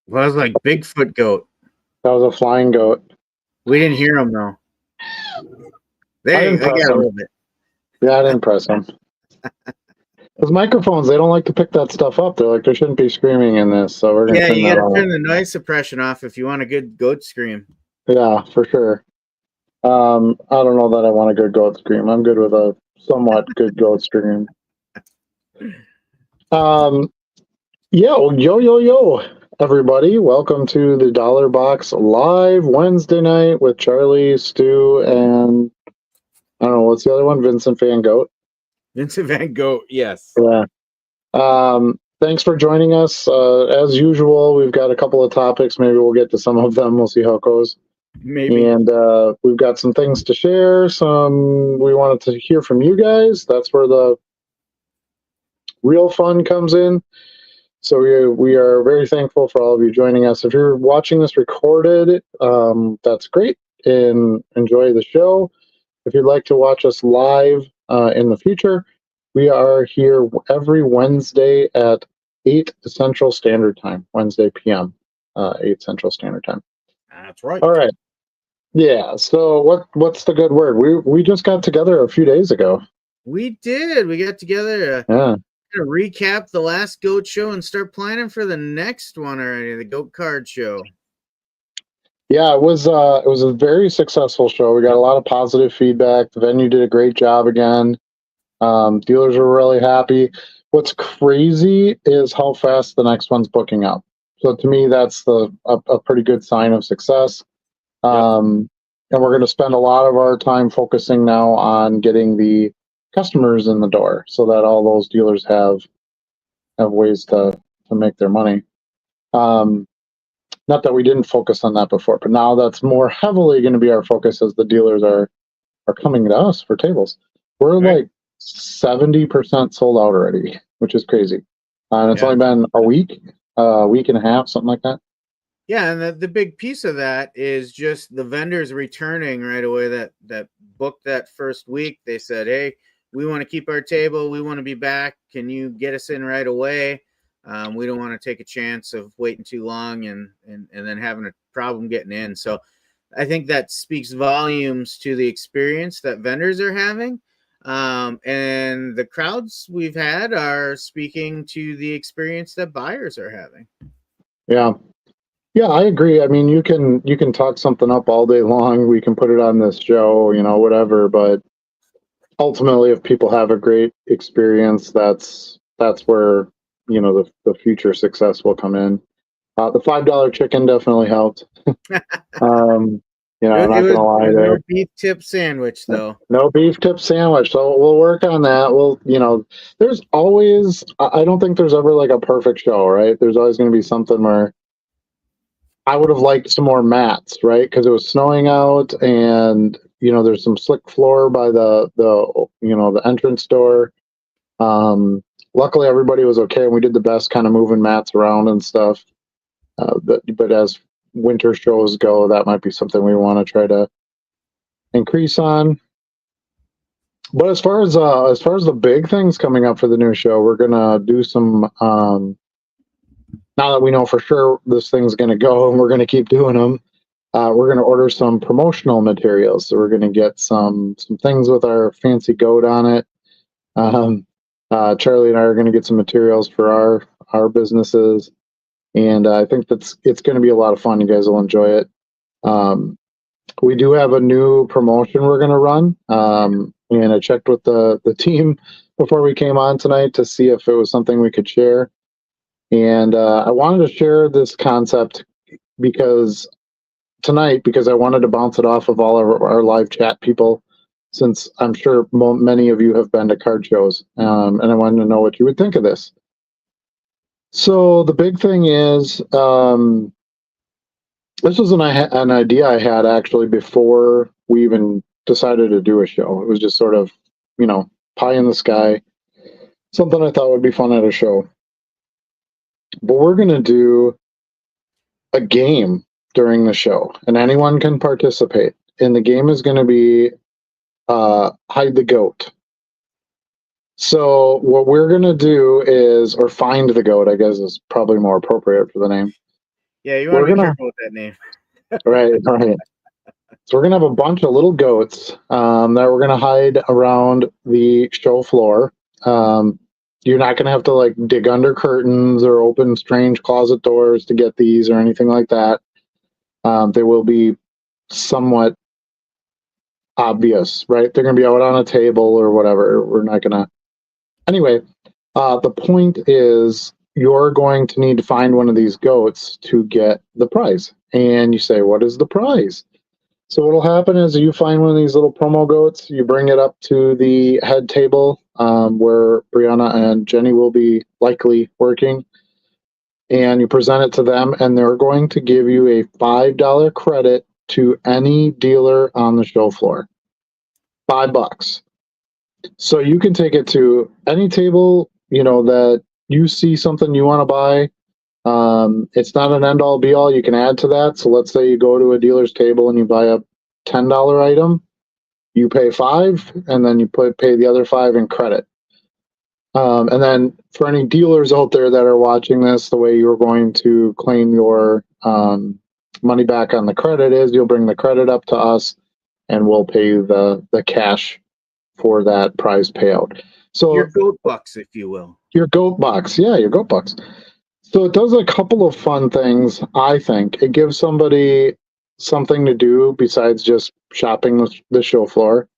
Well, it was like Bigfoot goat. That was a flying goat. We didn't hear him though. I didn't press got a him. little bit. Yeah, I didn't press him. Those microphones, they don't like to pick that stuff up. They're like, there shouldn't be screaming in this, so we're gonna Yeah, turn you that got to off. turn the noise suppression off if you want a good goat scream. Yeah, for sure. I don't know that I want a good goat scream. I'm good with a somewhat good goat scream. Yeah, well, yo, everybody. Welcome to the Dollar Box live Wednesday night with Charlie, Stu, and I don't know, what's the other one? Vincent Van Goat. Vincent Van Gogh, yes. Yeah. Thanks for joining us. As usual, we've got a couple of topics. Maybe we'll get to some of them. We'll see how it goes. Maybe. And we've got some things to share. We wanted to hear from you guys. That's where the real fun comes in. So we are very thankful for all of you joining us. If you're watching this recorded, that's great, and enjoy the show. If you'd like to watch us live in the future, we are here every Wednesday at 8 Central Standard Time, Wednesday p.m., 8 Central Standard Time. That's right. All right. Yeah, so what's the good word? We just got together a few days ago. We did. We got together to recap the last goat show and start planning for the next one already, the goat card show. Yeah, it was a very successful show. We got a lot of positive feedback. The venue did a great job again. Dealers were really happy. What's crazy is how fast the next one's booking up. So to me, that's a pretty good sign of success. And we're going to spend a lot of our time focusing now on getting the customers in the door so that all those dealers have ways to make their money. Not that we didn't focus on that before, but now that's more heavily going to be our focus as the dealers are coming to us for tables. We're like 70% sold out already, which is crazy. And it's only been a week and a half, something like that. Yeah, and the big piece of that is just the vendors returning right away that booked that first week. They said, hey, we want to keep our table. We want to be back. Can you get us in right away? We don't want to take a chance of waiting too long and then having a problem getting in. So I think that speaks volumes to the experience that vendors are having. And the crowds we've had are speaking to the experience that buyers are having. Yeah. Yeah, I agree. I mean, you can talk something up all day long. We can put it on this show, whatever. But ultimately, if people have a great experience, that's where the future success will come in. The $5 chicken definitely helped. I'm not gonna lie there. No beef tip sandwich though. No beef tip sandwich. So we'll work on that. There's always. I don't think there's ever like a perfect show, right? There's always going to be something where I would have liked some more mats, right? Because it was snowing out, and there's some slick floor by the entrance door. Luckily, everybody was okay, and we did the best kind of moving mats around and stuff. But as winter shows go, that might be something we want to try to increase on. But as far as the big things coming up for the new show, we're gonna do some. Now that we know for sure this thing's going to go and we're going to keep doing them, we're going to order some promotional materials. So we're going to get some things with our fancy goat on it. Charlie and I are going to get some materials for our businesses. And I think it's going to be a lot of fun. You guys will enjoy it. We do have a new promotion we're going to run. And I checked with the team before we came on tonight to see if it was something we could share. And I wanted to share this concept because I wanted to bounce it off of all of our live chat people, since I'm sure many of you have been to card shows, and I wanted to know what you would think of this. So the big thing is, this was an idea I had actually before we even decided to do a show. It was just sort of, pie in the sky, something I thought would be fun at a show. But we're going to do a game during the show, and anyone can participate. And the game is going to be Hide the Goat. So what we're going to do is, or Find the Goat, I guess is probably more appropriate for the name. Yeah, you want we're to be gonna careful with that name. right. So we're gonna have a bunch of little goats that we're gonna hide around the show floor. Um, you're not gonna have to like dig under curtains or open strange closet doors to get these or anything like that. They will be somewhat obvious, right? They're gonna be out on a table or whatever. We're not gonna. Anyway, the point is you're going to need to find one of these goats to get the prize. And you say, what is the prize? So what'll happen is you find one of these little promo goats, you bring it up to the head table where Brianna and Jenny will be likely working, and you present it to them, and they're going to give you a $5 credit to any dealer on the show floor. $5. So you can take it to any table, that you see something you want to buy. It's not an end all be all. You can add to that. So let's say you go to a dealer's table and you buy a $10 item, you pay $5, and then you pay the other $5 in credit. And then for any dealers out there that are watching this, the way you're going to claim your money back on the credit is you'll bring the credit up to us, and we'll pay you the cash for that prize payout. So Your goat bucks, if you will. your goat box, yeah, your goat box. So it does a couple of fun things, I think. It gives somebody something to do besides just shopping the show floor,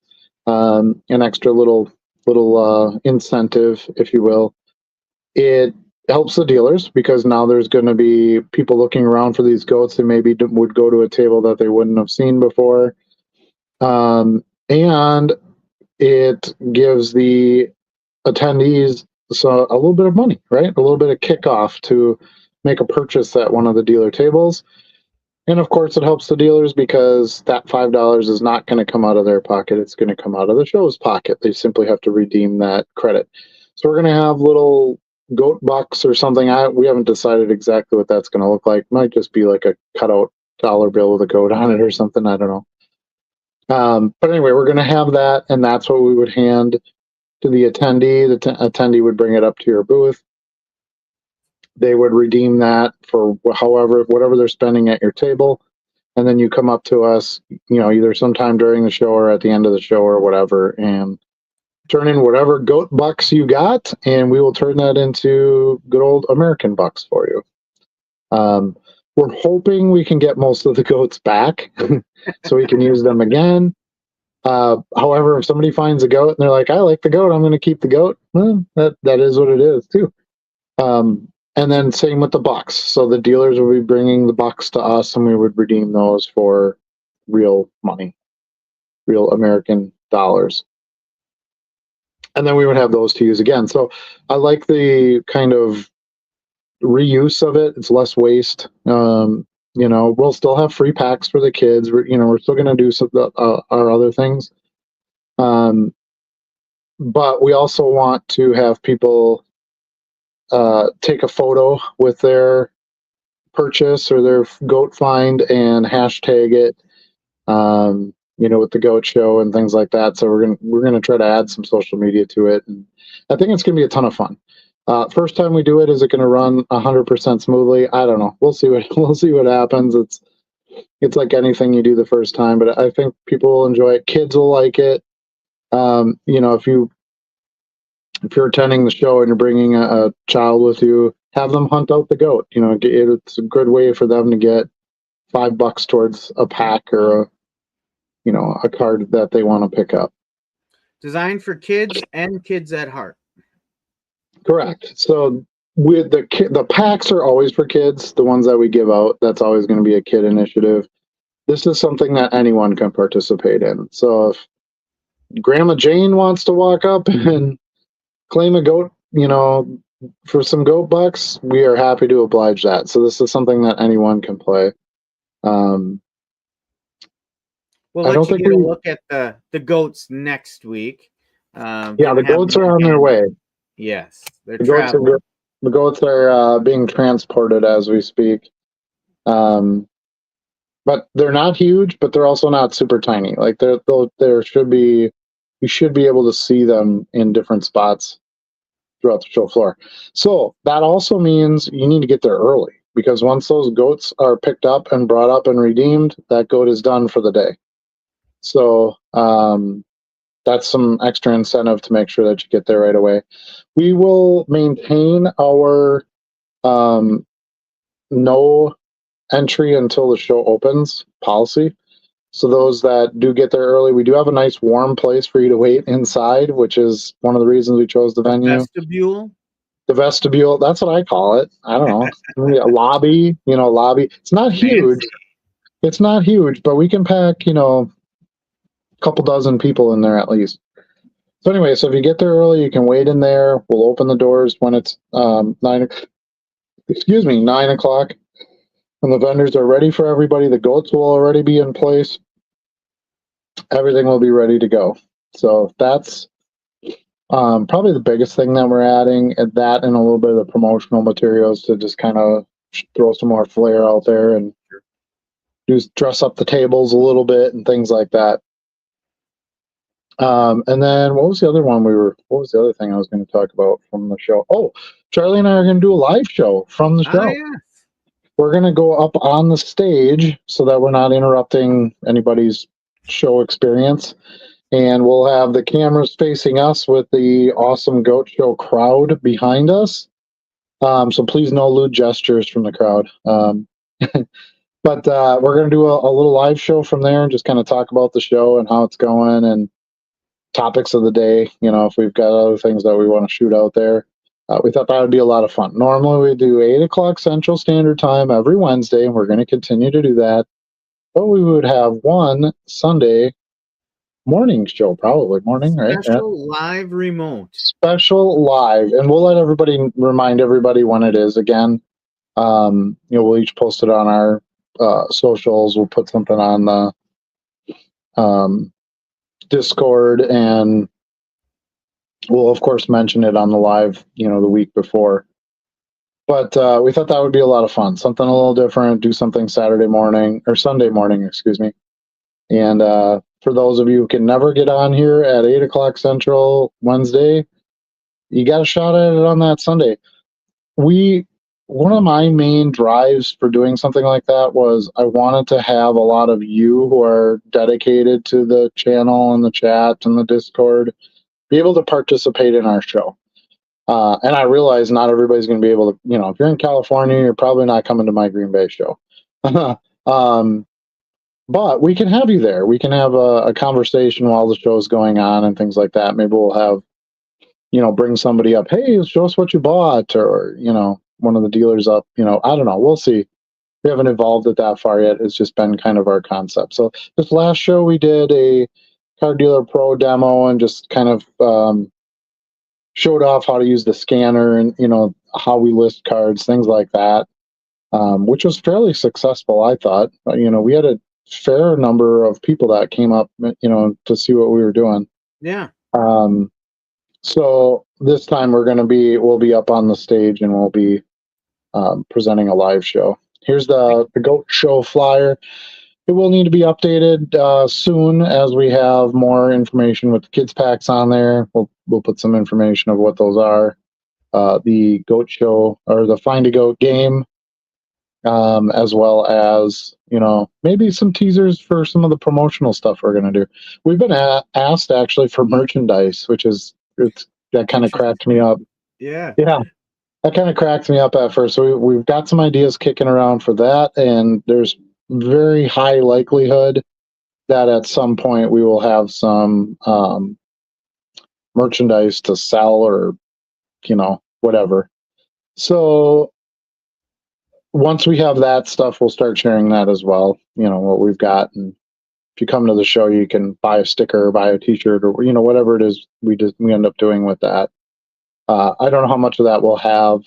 an extra little incentive, if you will. It helps the dealers because now there's going to be people looking around for these goats that maybe would go to a table that they wouldn't have seen before. And it gives the attendees a little bit of money, right? A little bit of kickoff to make a purchase at one of the dealer tables. And of course, it helps the dealers because that $5 is not going to come out of their pocket. It's going to come out of the show's pocket. They simply have to redeem that credit. So we're going to have little goat bucks or something. We haven't decided exactly what that's going to look like. Might just be like a cutout dollar bill with a goat on it or something. I don't know. But anyway, we're going to have that, and that's what we would hand to the attendee. The attendee would bring it up to your booth. They would redeem that for whatever they're spending at your table, and then you come up to us, either sometime during the show or at the end of the show or whatever, and turn in whatever goat bucks you got, and we will turn that into good old American bucks for you. We're hoping we can get most of the goats back so we can use them again. However, if somebody finds a goat and they're like, I like the goat, I'm going to keep the goat, well, that is what it is too. And then same with the bucks. So the dealers will be bringing the bucks to us, and we would redeem those for real money, real American dollars. And then we would have those to use again. So I like the kind of reuse of it. It's less waste. We'll still have free packs for the kids. We're still going to do some our other things. But we also want to have people take a photo with their purchase or their goat find and hashtag it, with the goat show and things like that. So we're gonna try to add some social media to it, and I think it's gonna be a ton of fun. First time we do it, is it going to run 100% smoothly? I don't know. We'll see what happens. It's like anything you do the first time, but I think people will enjoy it. Kids will like it. If you're attending the show and you're bringing a child with you, have them hunt out the goat. It's a good way for them to get $5 towards a pack or a card that they want to pick up. Designed for kids and kids at heart. Correct. So with the packs are always for kids. The ones that we give out, that's always going to be a kid initiative. This is something that anyone can participate in. So if Grandma Jane wants to walk up and claim a goat, for some goat bucks, we are happy to oblige that. So this is something that anyone can play. We'll let you get a look at the goats next week. The goats are on their way. Yes, they're traveling. The goats are being transported as we speak. But they're not huge, but they're also not super tiny. Like you should be able to see them in different spots throughout the show floor. So that also means you need to get there early. because once those goats are picked up and brought up and redeemed, that goat is done for the day. So that's some extra incentive to make sure that you get there right away. We will maintain our no entry until the show opens policy. So those that do get there early, we do have a nice warm place for you to wait inside, which is one of the reasons we chose the venue. Vestibule. The vestibule, that's what I call it. I don't know. A lobby, lobby. It's not huge. It's not huge, but we can pack, a couple dozen people in there at least. So anyway, so if you get there early, you can wait in there. We'll open the doors when it's 9 o'clock. And the vendors are ready for everybody. The goats will already be in place. Everything will be ready to go. So that's probably the biggest thing that we're adding, and that and a little bit of the promotional materials to just kind of throw some more flair out there and just dress up the tables a little bit and things like that. And then what was the other thing I was going to talk about from the show? Oh, Charlie and I are going to do a live show from the show. Yeah. We're going to go up on the stage so that we're not interrupting anybody's show experience. And we'll have the cameras facing us with the awesome Goat Show crowd behind us. So please no lewd gestures from the crowd. But we're going to do a little live show from there and just kind of talk about the show and how it's going and topics of the day. If we've got other things that we want to shoot out there. We thought that would be a lot of fun. Normally we do 8 o'clock Central Standard Time every Wednesday, and we're going to continue to do that. But we would have one Sunday morning show, probably morning, right? Special live remote. Special live, and we'll let everybody remind everybody when it is again. We'll each post it on our socials. We'll put something on the Discord, and we'll of course mention it on the live, the week before. But we thought that would be a lot of fun, something a little different. Do something Saturday morning or Sunday morning, excuse me. And for those of you who can never get on here at 8 o'clock Central Wednesday, you got a shot at it on that Sunday. One of my main drives for doing something like that was I wanted to have a lot of you who are dedicated to the channel and the chat and the Discord be able to participate in our show. And I realize not everybody's going to be able to, if you're in California, you're probably not coming to my Green Bay show. But we can have you there. We can have a conversation while the show's going on and things like that. Maybe we'll have, bring somebody up. Hey, show us what you bought, or, one of the dealers up. I don't know. We'll see. We haven't evolved it that far yet. It's just been kind of our concept. So this last show we did a Car Dealer Pro demo and just kind of showed off how to use the scanner and, how we list cards, things like that, which was fairly successful, I thought. We had a fair number of people that came up, to see what we were doing. Yeah. So this time we'll be up on the stage and we'll be presenting a live show. Here's the Goat Show flyer. It will need to be updated soon as we have more information with the kids packs on there. We'll put some information of what those are. The Goat Show or the Find a Goat game, as well as maybe some teasers for some of the promotional stuff we're going to do. We've been asked actually for merchandise, that kind of cracked me up. Yeah. That kind of cracked me up at first. So we've got some ideas kicking around for that, and there's very high likelihood that at some point we will have some merchandise to sell or whatever. So once we have that stuff, we'll start sharing that as well, what we've got. And if you come to the show, you can buy a sticker or buy a t-shirt or whatever it is we end up doing with that. I don't know how much of that we'll have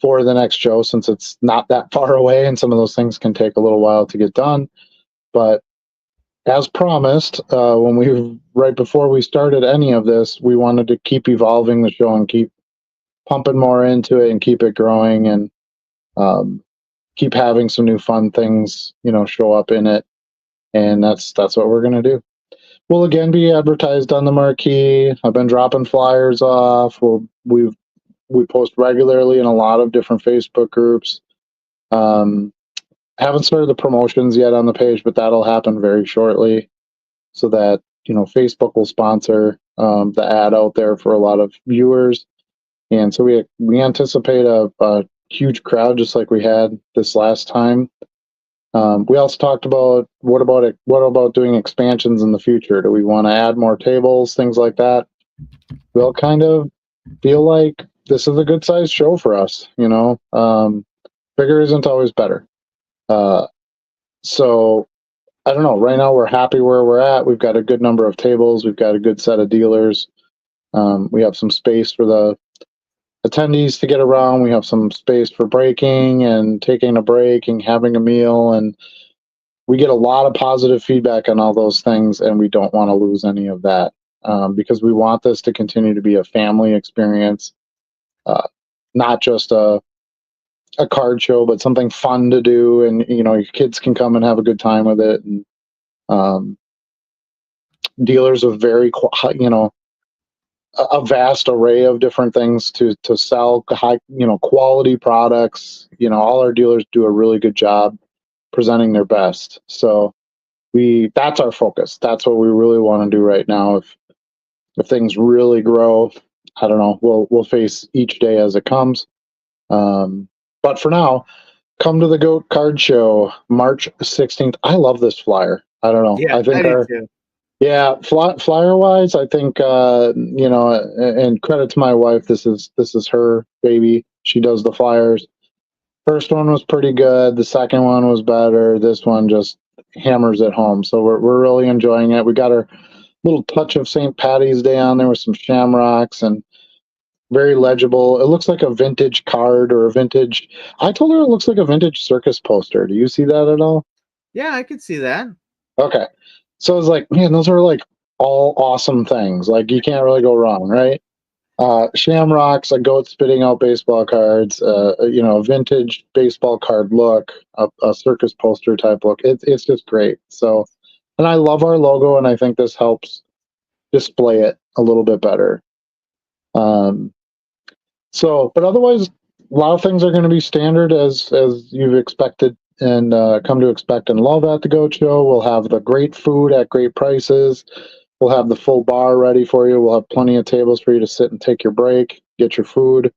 for the next show, since it's not that far away and some of those things can take a little while to get done. But as promised, right before we started any of this, we wanted to keep evolving the show and keep pumping more into it and keep it growing and keep having some new fun things, show up in it. And that's what we're going to do. We'll again be advertised on the marquee. I've been dropping flyers off. We post regularly in a lot of different Facebook groups. Um, haven't started the promotions yet on the page, but that'll happen very shortly. So that Facebook will sponsor the ad out there for a lot of viewers, and so we anticipate a huge crowd just like we had this last time. We also talked about what about doing expansions in the future? Do we want to add more tables, things like that? We'll kind of feel like this is a good sized show for us. Bigger isn't always better. Uh, so I don't know. Right now, we're happy where we're at. We've got a good number of tables. We've got a good set of dealers. We have some space for the attendees to get around. We have some space for breaking and taking a break and having a meal. And we get a lot of positive feedback on all those things. And we don't want to lose any of that because we want this to continue to be a family experience, not just a card show, but something fun to do. And, your kids can come and have a good time with it. And um, dealers with very, a vast array of different things to sell high quality products. All our dealers do a really good job presenting their best, so that's our focus. That's what we really want to do right now. If things really grow, I don't know, we'll face each day as it comes. But for now, come to the Goat Card Show March 16th. I love this flyer. I don't know, Yeah, I I think do our too. yeah, flyer wise, I think and credit to my wife. This is her baby. She does the flyers. First one was pretty good. The second one was better. This one just hammers it home. So we're really enjoying it. We got our little touch of St. Patty's Day on there with some shamrocks and very legible. It looks like a vintage card or a vintage. I told her it looks like a vintage circus poster. Do you see that at all? Yeah, I could see that. Okay. So it's like, man, those are like all awesome things. Like you can't really go wrong, right? Shamrocks, a goat spitting out baseball cards, a vintage baseball card look, a circus poster type look. It's just great. So, and I love our logo, and I think this helps display it a little bit better. Um, but otherwise, a lot of things are going to be standard as you've expected and come to expect and love at the Goat Show. We'll have the great food at great prices. We'll have the full bar ready for you. We'll have plenty of tables for you to sit and take your break, get your food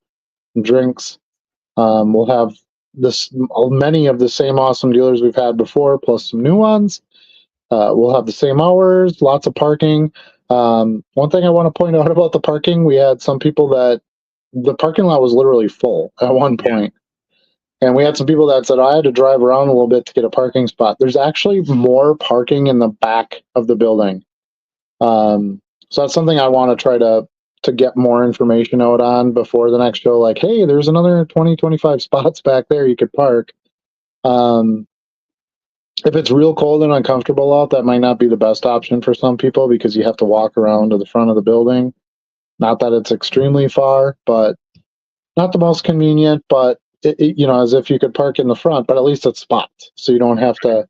and drinks. We'll have many of the same awesome dealers we've had before, plus some new ones. We'll have the same hours, lots of parking. One thing I want to point out about the parking, we had some people that the parking lot was literally full at one Yeah. point. And we had some people that said, I had to drive around a little bit to get a parking spot. There's actually more parking in the back of the building. So that's something I want to try to get more information out on before the next show. Like, hey, there's another 25 spots back there you could park. Um, if it's real cold and uncomfortable out, that might not be the best option for some people because you have to walk around to the front of the building. Not that it's extremely far, but not the most convenient. But as if you could park in the front, but at least it's spots, so you don't have to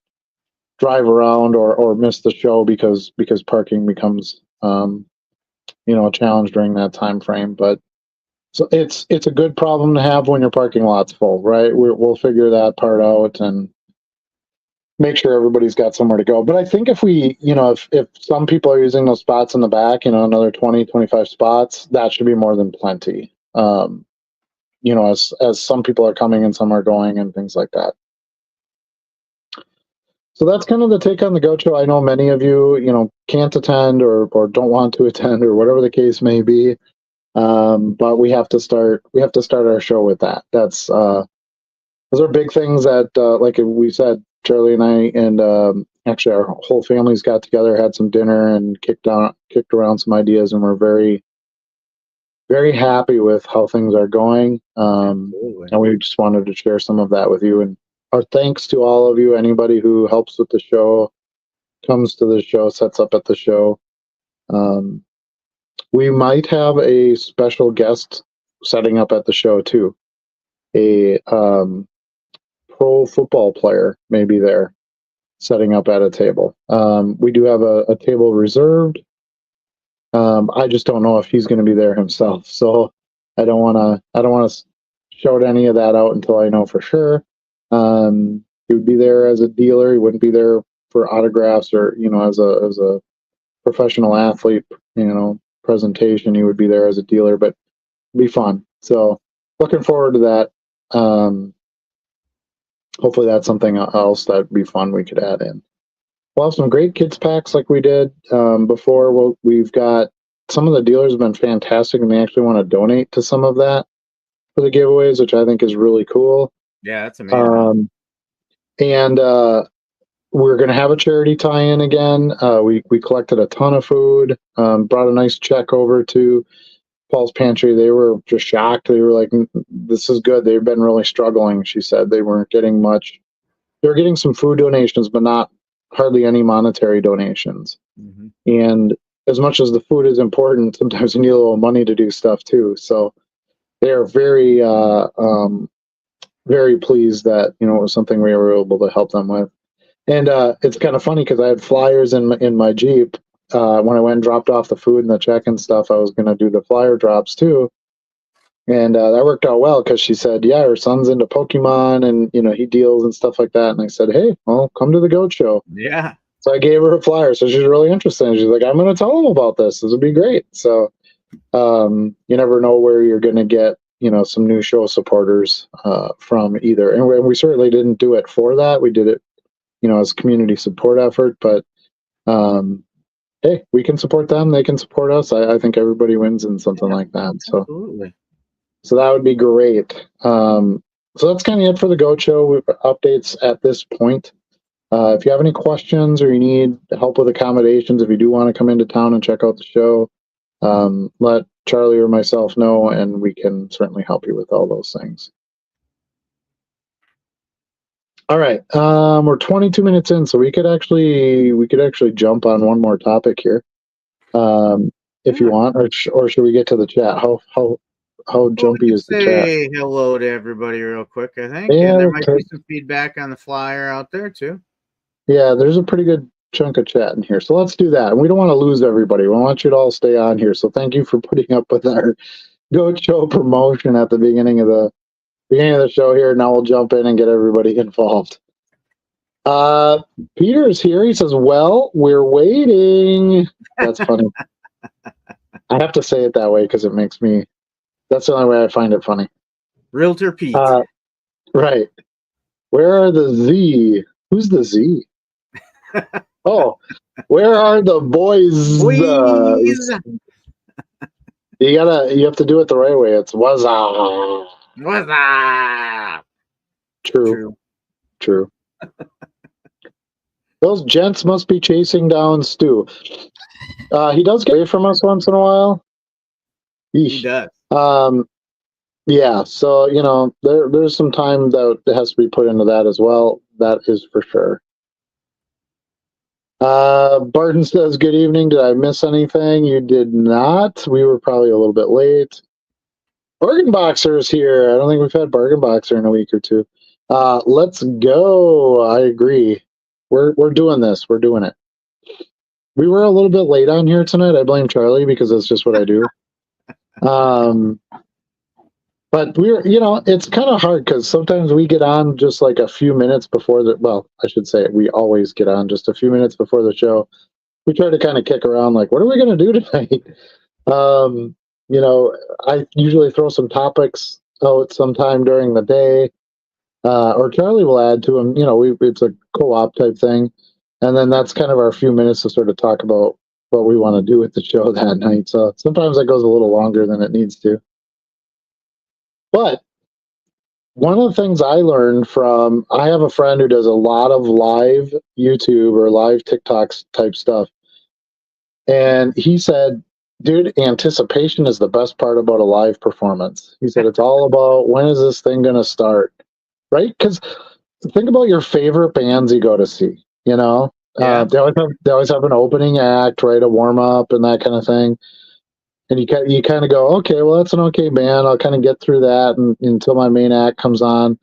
drive around or miss the show because parking becomes a challenge during that time frame. But so it's a good problem to have when your parking lot's full, right? We'll figure that part out and make sure everybody's got somewhere to go. But I think if if some people are using those spots in the back, another 20-25 spots, that should be more than plenty. As some people are coming and some are going and things like that. So that's kind of the take on the Goat Show. I know many of you, can't attend or don't want to attend or whatever the case may be. But we have to start our show with that. Those are big things that like we said, Charlie and I and actually our whole families got together, had some dinner and kicked around some ideas, and we're very, very happy with how things are going. Absolutely. And we just wanted to share some of that with you, and our thanks to all of you, anybody who helps with the show, comes to the show, sets up at the show. um, we might have a special guest setting up at the show too. A pro football player may be there setting up at a table. We do have a table reserved. I just don't know if he's going to be there himself, so I don't want to shout any of that out until I know for sure. He would be there as a dealer. He wouldn't be there for autographs or, as a professional athlete, presentation. He would be there as a dealer, but it'd be fun. So looking forward to that. Hopefully that's something else that'd be fun we could add in. We'll have some great kids packs like we did before. We've got some of the dealers have been fantastic, and they actually want to donate to some of that for the giveaways, which I think is really cool. Yeah, that's amazing. And we're going to have a charity tie-in again. We collected a ton of food, brought a nice check over to Paul's Pantry. They were just shocked. They were like, this is good. They've been really struggling, she said. They weren't getting much. They were getting some food donations, but not hardly any monetary donations. Mm-hmm. And as much as the food is important, sometimes you need a little money to do stuff too. So they are very, very pleased that, it was something we were able to help them with. And it's kind of funny because I had flyers in my Jeep. When I went and dropped off the food and the check and stuff, I was going to do the flyer drops too. And that worked out well because she said, yeah, her son's into Pokemon and, he deals and stuff like that. And I said, hey, well, come to the GOAT show. Yeah. So I gave her a flyer. So she's really interested. And she's like, I'm going to tell them about this. This would be great. So you never know where you're going to get, some new show supporters from either. And we certainly didn't do it for that. We did it, as a community support effort. But hey, we can support them. They can support us. I think everybody wins in something like that. So absolutely. So that would be great. So that's kind of it for the GOAT show. We've updates at this point. If you have any questions or you need help with accommodations, if you do want to come into town and check out the show, let Charlie or myself know, and we can certainly help you with all those things. All right, we're 22 minutes in, so we could actually jump on one more topic here, if you want, or should we get to the chat? How jumpy is the chat? Say hello to everybody real quick, I think. Yeah, and there might be some feedback on the flyer out there too. Yeah, there's a pretty good chunk of chat in here. So let's do that. And we don't want to lose everybody. We want you to all stay on here. So thank you for putting up with our GOAT show promotion at the beginning of the show here. Now we'll jump in and get everybody involved. Peter's here. He says, well, we're waiting. That's funny. I have to say it that way because it makes me, that's the only way I find it funny. Realtor Pete. Right. Where are the Z? Who's the Z? Oh, where are the boys? You have to do it the right way. It's wazza. Wazza. True. Those gents must be chasing down Stu. He does get away from us once in a while. Eesh. He does. Yeah, so there's some time that has to be put into that as well. That is for sure. Barton says, good evening. Did I miss anything? You did not. We were probably a little bit late. Bargain Boxer's here. I don't think we've had Bargain Boxer in a week or two. Let's go. I agree. We're doing this. We're doing it. We were a little bit late on here tonight. I blame Charlie because that's just what I do. But it's kind of hard because sometimes we get on just like a few minutes before I should say we always get on just a few minutes before the show. We try to kind of kick around like, what are we going to do tonight? I usually throw some topics out sometime during the day, or Charlie will add to them. It's a co-op type thing. And then that's kind of our few minutes to sort of talk about what we want to do with the show that night. So sometimes that goes a little longer than it needs to. But one of the things I learned I have a friend who does a lot of live YouTube or live TikToks type stuff. And he said, dude, anticipation is the best part about a live performance. He said, it's all about when is this thing going to start? Right? Because think about your favorite bands you go to see, Yeah. They always have an opening act, right? A warm up and that kind of thing. And you kind of go, okay, well, that's an okay band. I'll kind of get through that until my main act comes on.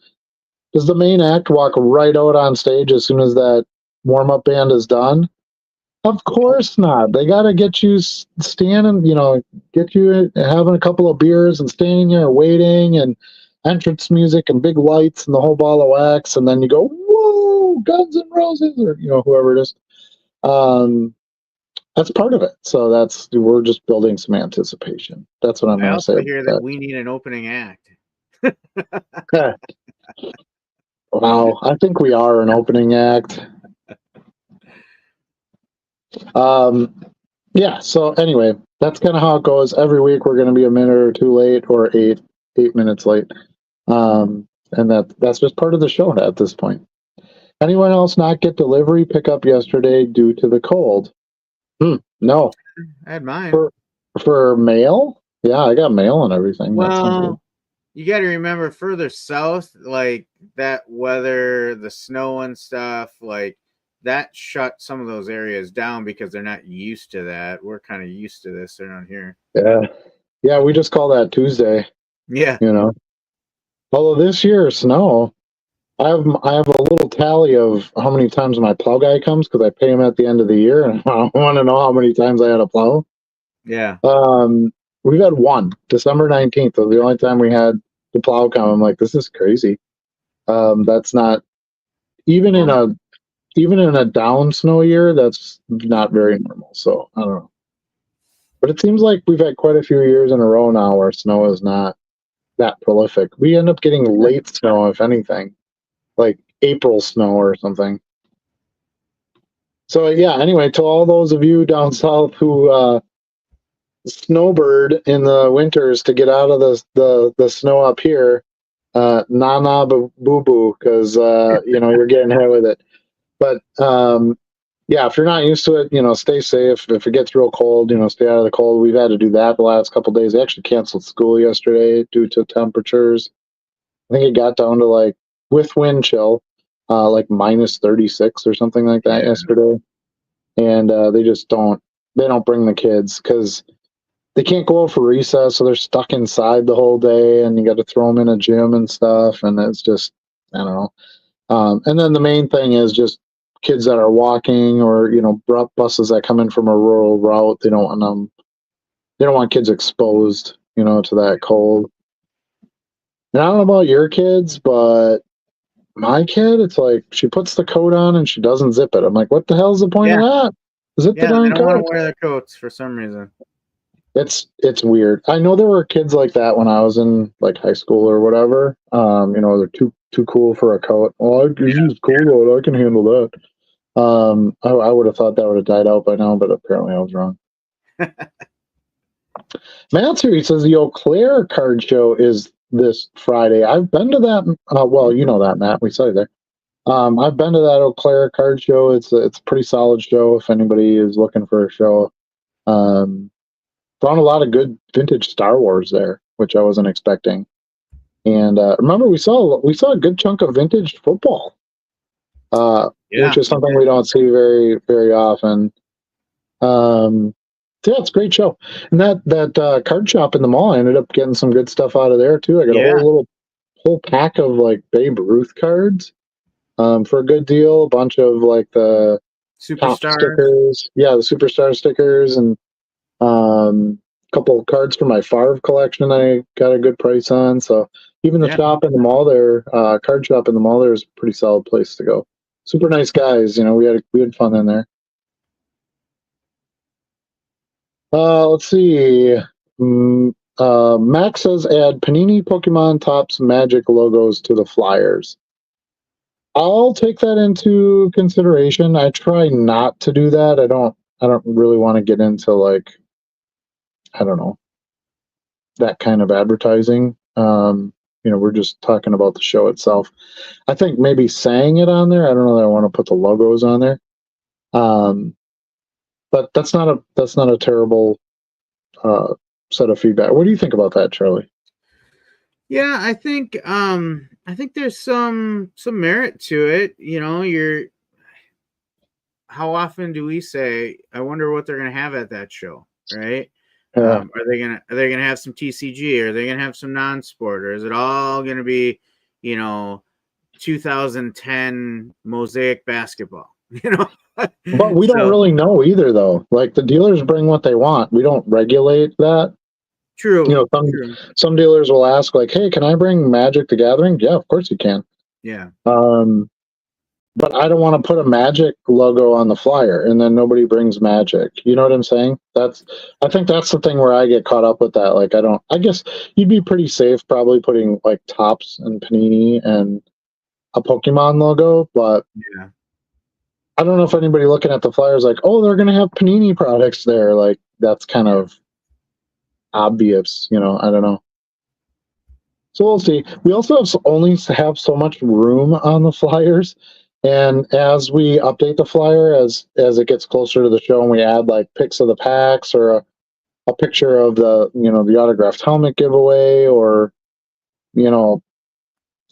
Does the main act walk right out on stage as soon as that warm-up band is done? Of course not. They got to get you standing, get you having a couple of beers and standing there waiting. And entrance music and big lights and the whole ball of wax, and then you go, whoa, Guns N' Roses, or whoever it is. That's part of it. So we're just building some anticipation. That's what I'm I going to say also about hear that that. we need an opening act. Wow, I think we are an opening act. Yeah. So anyway, that's kind of how it goes. Every week we're going to be a minute or two late, or 8 minutes late. And that's just part of the show at this point. Anyone else not get delivery pickup yesterday due to the cold? No. I had mine. For mail? Yeah, I got mail and everything. Well, you got to remember further south, like that weather, the snow and stuff, like that shut some of those areas down because they're not used to that. We're kind of used to this around here. Yeah, we just call that Tuesday. Yeah. Although this year snow, I have a little tally of how many times my plow guy comes, because I pay him at the end of the year, and I want to know how many times I had a plow. Yeah. We've had one. December 19th was the only time we had the plow come. I'm like, this is crazy. That's not even in a down snow year. That's not very normal. So I don't know. But it seems like we've had quite a few years in a row now where snow is not that prolific. We end up getting late snow, if anything, like April snow or something. So yeah. Anyway, to all those of you down south who snowbird in the winters to get out of the snow up here, boo boo, because you're getting hit with it. But yeah, if you're not used to it, stay safe. If it gets real cold, stay out of the cold. We've had to do that the last couple of days. They actually canceled school yesterday due to temperatures. I think it got down to, like, with wind chill, like minus 36 or something like that yesterday. And they don't bring the kids because they can't go out for recess, so they're stuck inside the whole day, and you got to throw them in a gym and stuff, and it's just, I don't know. And then the main thing is just kids that are walking, or buses that come in from a rural route. They don't want kids exposed, to that cold. And I don't know about your kids, but my kid, it's like she puts the coat on and she doesn't zip it. I'm like, what the hell's the point of that? Zip the They darn don't want to coat. wear their coats for some reason. It's weird. I know there were kids like that when I was in, like, high school or whatever. They're too cool for a coat. Oh, this is cool though. I can handle that. I would have thought that would have died out by now, but apparently I was wrong. Matt's here. He says the Eau Claire card show is this Friday. I've been to that. Well, you know that, Matt. We saw you there. I've been to that Eau Claire card show. It's a pretty solid show if anybody is looking for a show. Found a lot of good vintage Star Wars there, which I wasn't expecting. And remember, we saw a good chunk of vintage football, which is something we don't see very, very often. Yeah, it's a great show. And that card shop in the mall, I ended up getting some good stuff out of there too. I got a whole pack of, like, Babe Ruth cards for a good deal. A bunch of, like, the top stickers. Yeah, the superstar stickers, and a couple of cards for my Favre collection I got a good price on. So even the shop in the mall there, card shop in the mall there, is a pretty solid place to go. Super nice guys. We had fun in there. Let's see. Max says add Panini, Pokemon, Topps, Magic logos to the flyers. I'll take that into consideration. I try not to do that. I don't really want to get into, like, I don't know, that kind of advertising. We're just talking about the show itself. I think maybe saying it on there, I don't know that I want to put the logos on there. But that's not a terrible set of feedback. What do you think about that, Charlie? Yeah, I think there's some merit to it. How often do we say, I wonder what they're gonna have at that show, right? Are they gonna have some TCG? Are they gonna have some non-sport? Or is it all gonna be, 2010 Mosaic basketball? But we don't really know either, though. Like, the dealers bring what they want. We don't regulate that. True. You know, True. some dealers will ask like, "Hey, can I bring Magic the Gathering?" Yeah, of course you can. Yeah. But I don't want to put a Magic logo on the flyer and then nobody brings Magic. You know what I'm saying? I think that's the thing where I get caught up with that. Like I guess you'd be pretty safe probably putting like Topps and Panini and a Pokemon logo, but Yeah. I don't know if anybody looking at the flyers like, oh, they're gonna have Panini products there. Like that's kind of obvious, you know. I don't know. So we'll see. We also only have so much room on the flyers, and as we update the flyer as it gets closer to the show, and we add like pics of the packs or a picture of the autographed helmet giveaway, or you know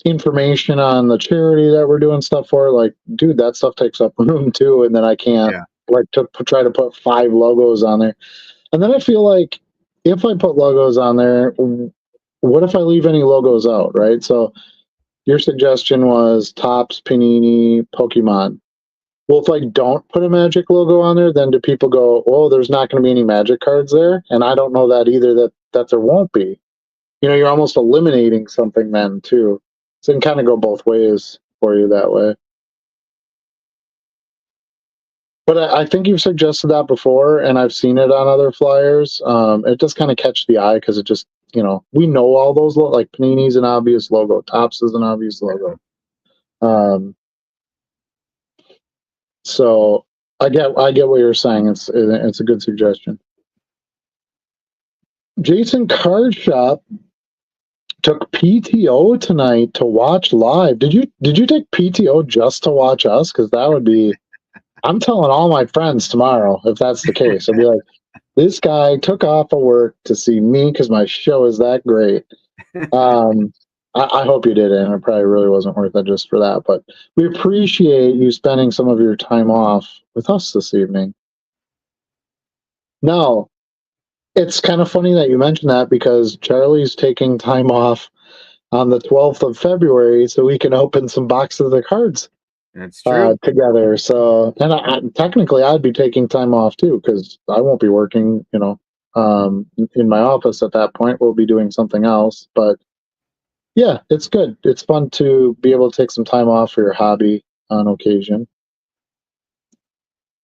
information on the charity that we're doing stuff for. Like, dude, that stuff takes up room too, and then I can't Yeah. like try to put 5 logos on there, and then I feel like if I put logos on there, what if I leave any logos out, right? So your suggestion was Topps, Panini, Pokemon. Well, if I don't put a Magic logo on there, then do people go, "Oh, there's not going to be any Magic cards there"? And I don't know that either. That there won't be. You know, you're almost eliminating something then too. So it can kind of go both ways for you that way. But I think you've suggested that before, and I've seen it on other flyers. It does kind of catch the eye because it just, we know all those, like Panini's an obvious logo, Topps is an obvious logo. Um, so I get what you're saying. It's a good suggestion. Jason Card Shop took PTO tonight to watch live. Did you take PTO just to watch us? Because that would be. I'm telling all my friends tomorrow if that's the case. I'll be like, this guy took off of work to see me because my show is that great. I hope you did it, and it probably really wasn't worth it just for that. But we appreciate you spending some of your time off with us this evening. Now, it's kind of funny that you mentioned that because Charlie's taking time off on the 12th of February so we can open some boxes of cards That's true. together. So, and technically, I'd be taking time off too because I won't be working, in my office at that point. We'll be doing something else. But yeah, it's good. It's fun to be able to take some time off for your hobby on occasion.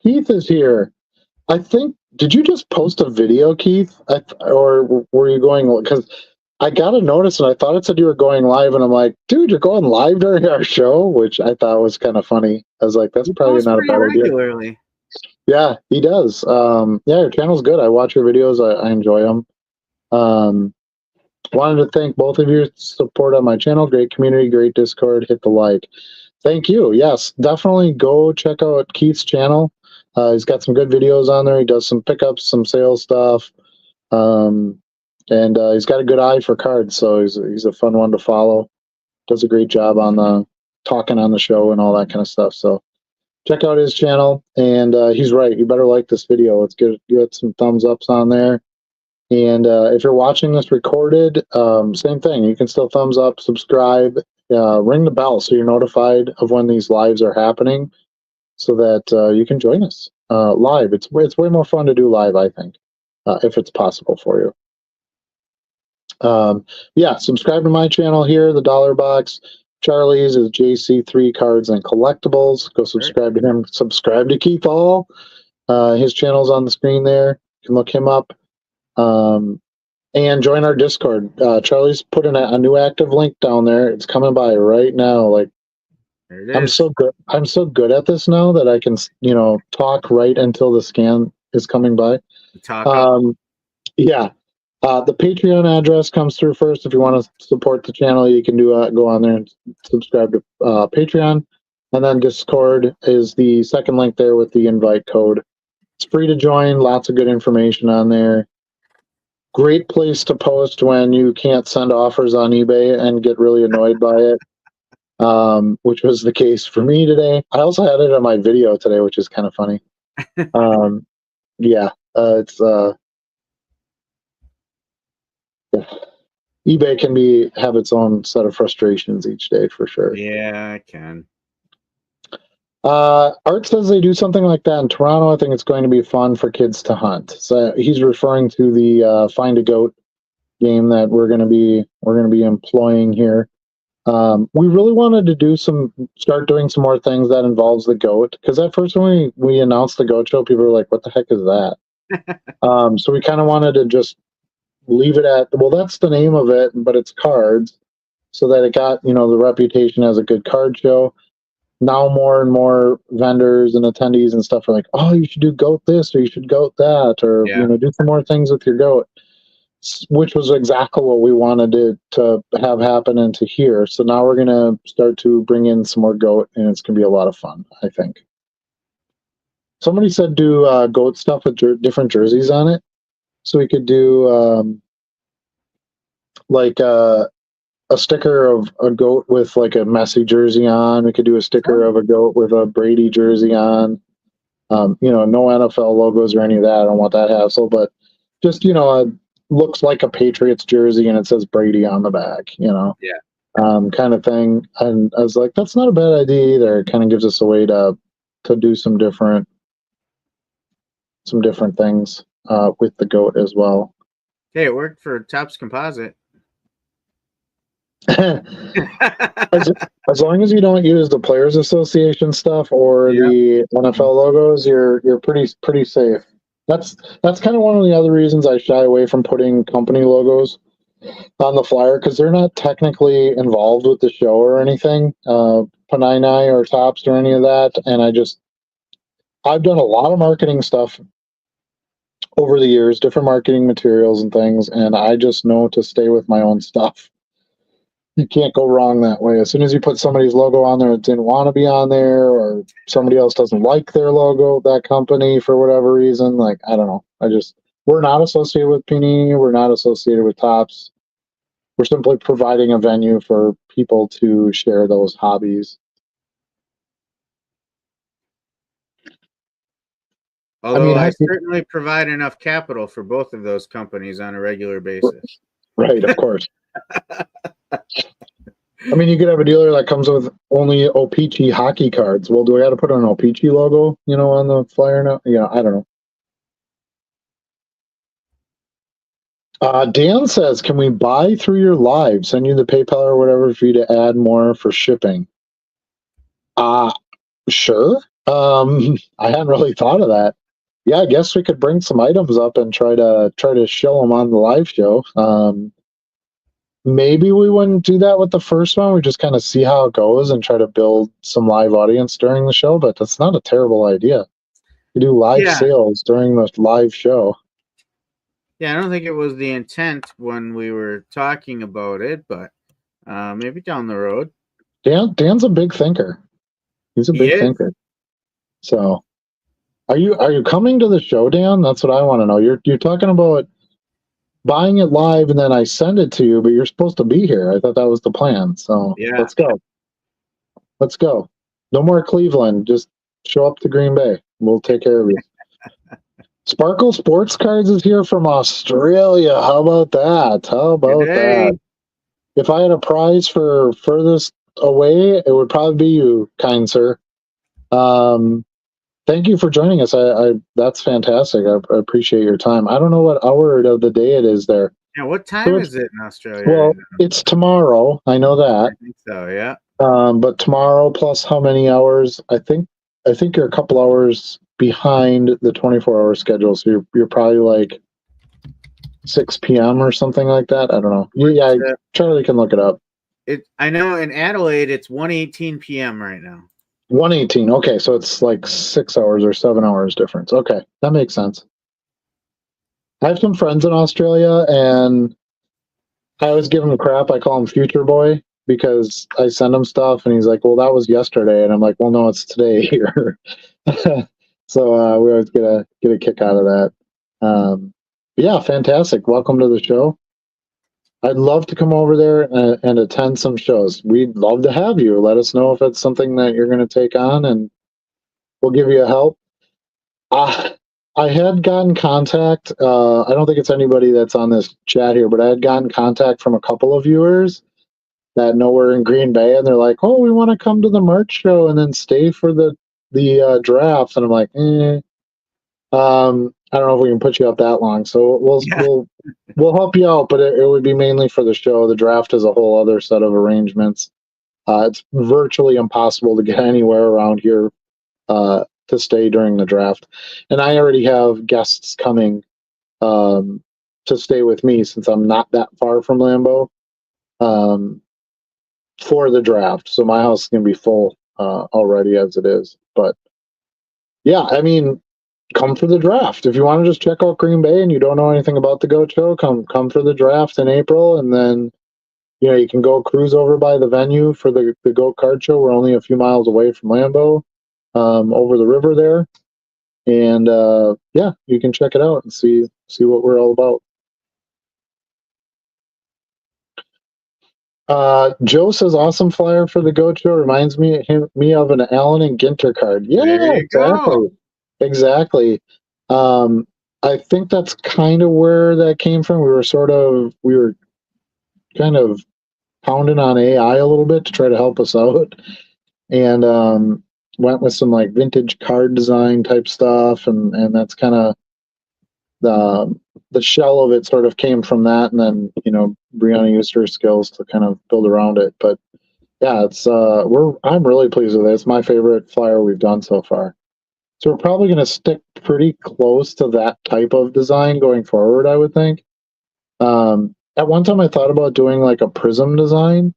Keith is here. I think. Did you just post a video, Keith? Or were you going? Because I got a notice and I thought it said you were going live, and I'm like, dude, you're going live during our show, which I thought was kind of funny. I was like, that's You probably post not a pretty bad idea. regularly. Yeah, he does. Yeah, your channel's good. I watch your videos. I enjoy them. Wanted to thank both of you for support on my channel. Great community, great Discord. Hit the like. Thank you. Yes, definitely go check out Keith's channel. He's got some good videos on there. He does some pickups, some sales stuff, and he's got a good eye for cards. So he's a fun one to follow. Does a great job on the talking on the show and all that kind of stuff. So check out his channel. And he's right. You better like this video. Let's get some thumbs ups on there. And if you're watching this recorded, same thing. You can still thumbs up, subscribe, ring the bell so you're notified of when these lives are happening, so that you can join us live. It's way more fun to do live, I think, if it's possible for you. Yeah, subscribe to my channel here, the Dollar Box. Charlie's is JC3 Cards and Collectibles. Go subscribe to him. Subscribe to Keith All. His channel's on the screen there. You can look him up. And join our Discord. Charlie's put in a new active link down there. It's coming by right now. Like, There it I'm is. so good. I'm so good at this now that I can, talk right until the scan is coming by. Talk up. Yeah. The Patreon address comes through first. If you want to support the channel, you can go on there and subscribe to Patreon. And then Discord is the second link there with the invite code. It's free to join. Lots of good information on there. Great place to post when you can't send offers on eBay and get really annoyed by it, which was the case for me today. I also had it on my video today, which is kind of funny. Yeah, it's yeah. eBay can have its own set of frustrations each day for sure. Yeah, I can. Art says they do something like that in Toronto. I think it's going to be fun for kids to hunt. So he's referring to the Find a Goat game that we're gonna be employing here. We really wanted to start doing some more things that involves the goat, because at first when we announced the goat show, people were like, "What the heck is that?" So we kind of wanted to just leave it at, well, that's the name of it, but it's cards, so that it got the reputation as a good card show. Now more and more vendors and attendees and stuff are like, "Oh, you should do goat this, or you should goat that, or Yeah. do some more things with your goat," which was exactly what we wanted to have happen into here. So now we're going to start to bring in some more goat, and it's going to be a lot of fun, I think. Somebody said do goat stuff with different jerseys on it. So we could do like a sticker of a goat with like a Messi jersey on. We could do a sticker of a goat with a Brady jersey on. No NFL logos or any of that. I don't want that hassle, but just looks like a Patriots jersey and it says Brady on the back. Yeah. Kind of thing. And I was like, that's not a bad idea either. It kind of gives us a way to do some different things with the goat as well. Hey, it worked for Topps Composite. as long as you don't use the Players Association stuff or the NFL logos, you're pretty safe. That's kind of one of the other reasons I shy away from putting company logos on the flyer, because they're not technically involved with the show or anything, Panini or Topps or any of that. And I've done a lot of marketing stuff over the years, different marketing materials and things, and I just know to stay with my own stuff. You can't go wrong that way. As soon as you put somebody's logo on there that didn't want to be on there, or somebody else doesn't like their logo, that company, for whatever reason, like, I don't know. We're not associated with Panini. We're not associated with Topps. We're simply providing a venue for people to share those hobbies. Although I certainly provide enough capital for both of those companies on a regular basis. Right, of course. I mean, you could have a dealer that comes with only O-Pee-Chee hockey cards. Well, do I got to put an O-Pee-Chee logo, on the flyer now? I don't know. Dan says, can we buy through your live? Send you the PayPal or whatever for you to add more for shipping. Sure. I hadn't really thought of that. Yeah, I guess we could bring some items up and try to show them on the live show. Maybe we wouldn't do that with the first one. We just kind of see how it goes and try to build some live audience during the show, but that's not a terrible idea. We do live sales during the live show. Yeah, I don't think it was the intent when we were talking about it, but maybe down the road. Dan's a big thinker. He's a big thinker. So, are you coming to the show, Dan? That's what I want to know. You're talking about buying it live and then I send it to you, but you're supposed to be here. I thought that was the plan. So let's go. No more Cleveland. Just show up to Green Bay. We'll take care of you. Sparkle Sports Cards is here from Australia. How about that? If I had a prize for furthest away, it would probably be you, kind sir. Thank you for joining us. That's fantastic. I appreciate your time. I don't know what hour of the day it is there. Yeah, what time is it in Australia? Well, it's tomorrow. I know that. I think so, yeah. But tomorrow plus how many hours? I think you're a couple hours behind the 24-hour schedule. So you're probably like 6 p.m. or something like that. I don't know. Yeah, Charlie can look it up. I know in Adelaide it's 1:18 p.m. right now. 1:18. Okay, so it's like 6 hours or 7 hours difference. Okay, that makes sense. I have some friends in Australia, and I always give him crap. I call him Future Boy because I send him stuff, and he's like, "Well, that was yesterday," and I'm like, "Well, no, it's today here." So we always get a kick out of that. Yeah, fantastic. Welcome to the show. I'd love to come over there and attend some shows. We'd love to have you. Let us know if it's something that you're going to take on, and we'll give you a help. I had gotten contact. I don't think it's anybody that's on this chat here, but I had gotten contact from a couple of viewers that know we're in Green Bay, and they're like, "Oh, we want to come to the March show and then stay for the draft." And I'm like, I don't know if we can put you up that long. So Yeah. we'll help you out, but it would be mainly for the show. The draft is a whole other set of arrangements. It's virtually impossible to get anywhere around here to stay during the draft, and I already have guests coming to stay with me since I'm not that far from Lambeau um, for the draft. So my house is going to be full already as it is. But yeah, I mean, come for the draft. If you want to just check out Green Bay and you don't know anything about the Goat Show, come for the draft in April, and then you can go cruise over by the venue for the Goat Card Show. We're only a few miles away from Lambeau, over the river there, and yeah, you can check it out and see what we're all about. Joe says, "Awesome flyer for the Goat Show. Reminds me of an Allen and Ginter card." There Yeah, you go. exactly. Um, I think that's kind of where that came from. We were kind of pounding on AI a little bit to try to help us out, and went with some like vintage card design type stuff, and that's kind of the shell of it sort of came from that, and then Brianna used her skills to kind of build around it. But yeah, I'm really pleased with it. It's my favorite flyer we've done so far. So we're probably going to stick pretty close to that type of design going forward, I would think. At one time, I thought about doing like a prism design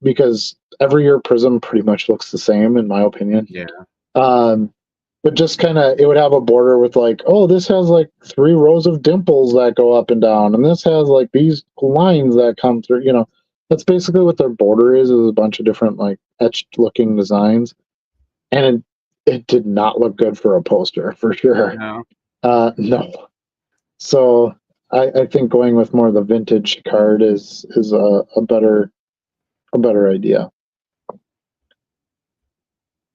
because every year prism pretty much looks the same, in my opinion. Yeah. But just kind of, it would have a border with like, oh, this has like 3 rows of dimples that go up and down, and this has like these lines that come through. That's basically what their border is a bunch of different like etched looking designs, and it did not look good for a poster for sure. No. No. So I think going with more of the vintage card is a better idea.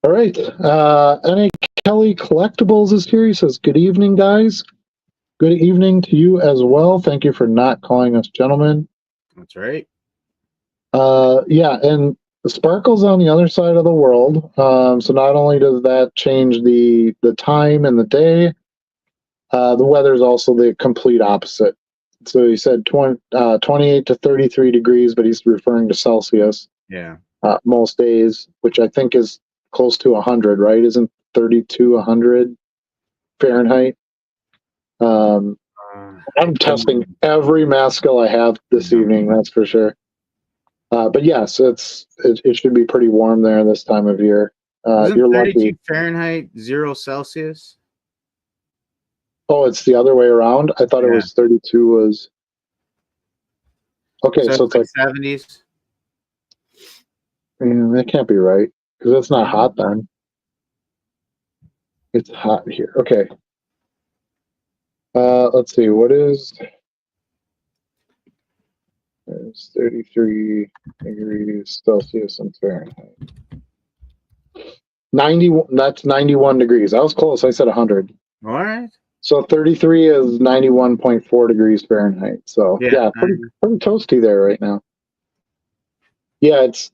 All right. NA Kelly Collectibles is here. He says, "Good evening, guys. Good evening to you as well. Thank you for not calling us gentlemen." That's right. Yeah, and the sparkle's on the other side of the world. So not only does that change the time and the day, the weather's also the complete opposite. So he said 28 to 33 degrees, but he's referring to Celsius. Yeah. Most days, which I think is close to 100, right? Isn't 32 100 Fahrenheit? I'm testing every math skill I have this evening, that's for sure. But yes, it should be pretty warm there this time of year. Isn't You're 32 lucky. Fahrenheit 0 Celsius? Oh, it's the other way around. I thought it was 32 was. Okay, so it's like 70s. That can't be right because it's not hot then. It's hot here. Okay. Let's see. What is? It's 33 degrees Celsius and Fahrenheit. 90. That's 91 degrees. I was close. I said 100. All right. So 33 is 91.4 degrees Fahrenheit. So yeah, pretty toasty there right now. Yeah, it's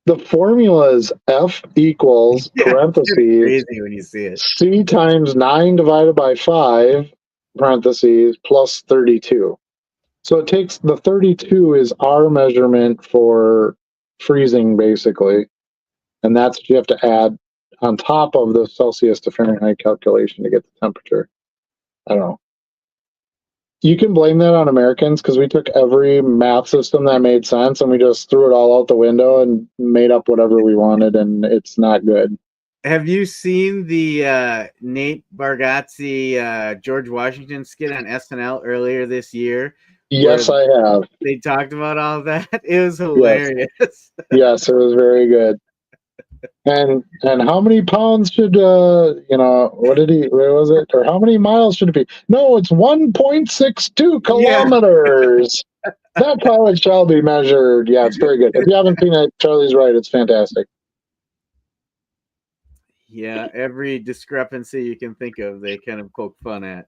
the formula is F equals parentheses crazy when you see it. C times 9 divided by 5 parentheses plus 32. So it takes the 32 is our measurement for freezing basically, and that's what you have to add on top of the Celsius to Fahrenheit calculation to get the temperature. I don't know. You can blame that on Americans because we took every math system that made sense and we just threw it all out the window and made up whatever we wanted, and it's not good. Have you seen the Nate Bargatze George Washington skit on SNL earlier this year? Yes, I have. They talked about all of that. It was hilarious. Yes, it was very good. And how many pounds should what was it? Or how many miles should it be? No, it's 1.62 kilometers. That's how it shall be measured. Yeah, it's very good. If you haven't seen it, Charlie's right. It's fantastic. Yeah, every discrepancy you can think of, they kind of poke fun at.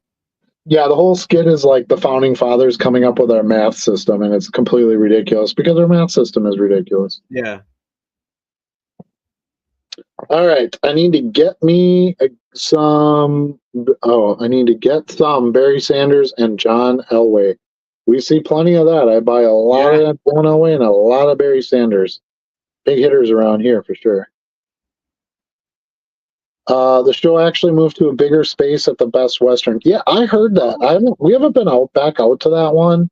Yeah, the whole skit is like the founding fathers coming up with our math system, and it's completely ridiculous because our math system is ridiculous. Yeah. All right, I need to get me some. Oh, I need to get some Barry Sanders and John Elway. We see plenty of that. I buy a lot of Yeah. that John Elway and a lot of Barry Sanders. Big hitters around here for sure. The show actually moved to a bigger space at the Best Western. Yeah, I heard that. Oh, We haven't been back out to that one.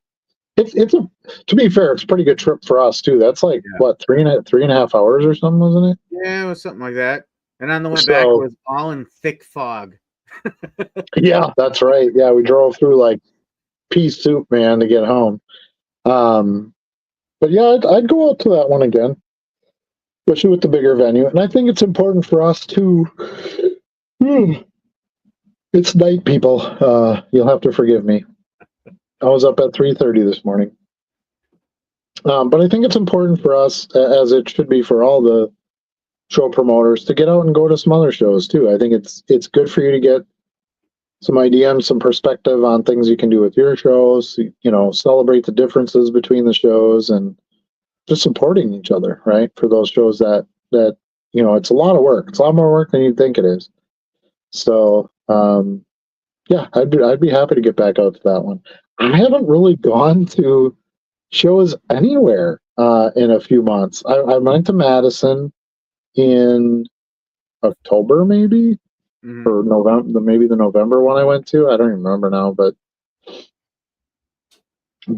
It's a, to be fair, it's a pretty good trip for us too. That's like yeah. what, 3.5 hours or something, wasn't it? Yeah, it was something like that. And on the way back, it So was all in thick fog. yeah, that's right. Yeah, we drove through like pea soup, man, to get home. Um, but yeah, I'd go out to that one again, especially with the bigger venue. And I think it's important for us to. It's night, people. You'll have to forgive me. I was up at 3:30 this morning. But I think it's important for us, as it should be for all the show promoters, to get out and go to some other shows too. I think it's good for you to get some idea and some perspective on things you can do with your shows. Celebrate the differences between the shows and just supporting each other, right? For those shows that it's a lot of work. It's a lot more work than you think it is. So yeah, I'd be happy to get back out to that one. I haven't really gone to shows anywhere in a few months. I went to Madison in October, maybe, or November, maybe the November one I went to. I don't even remember now, but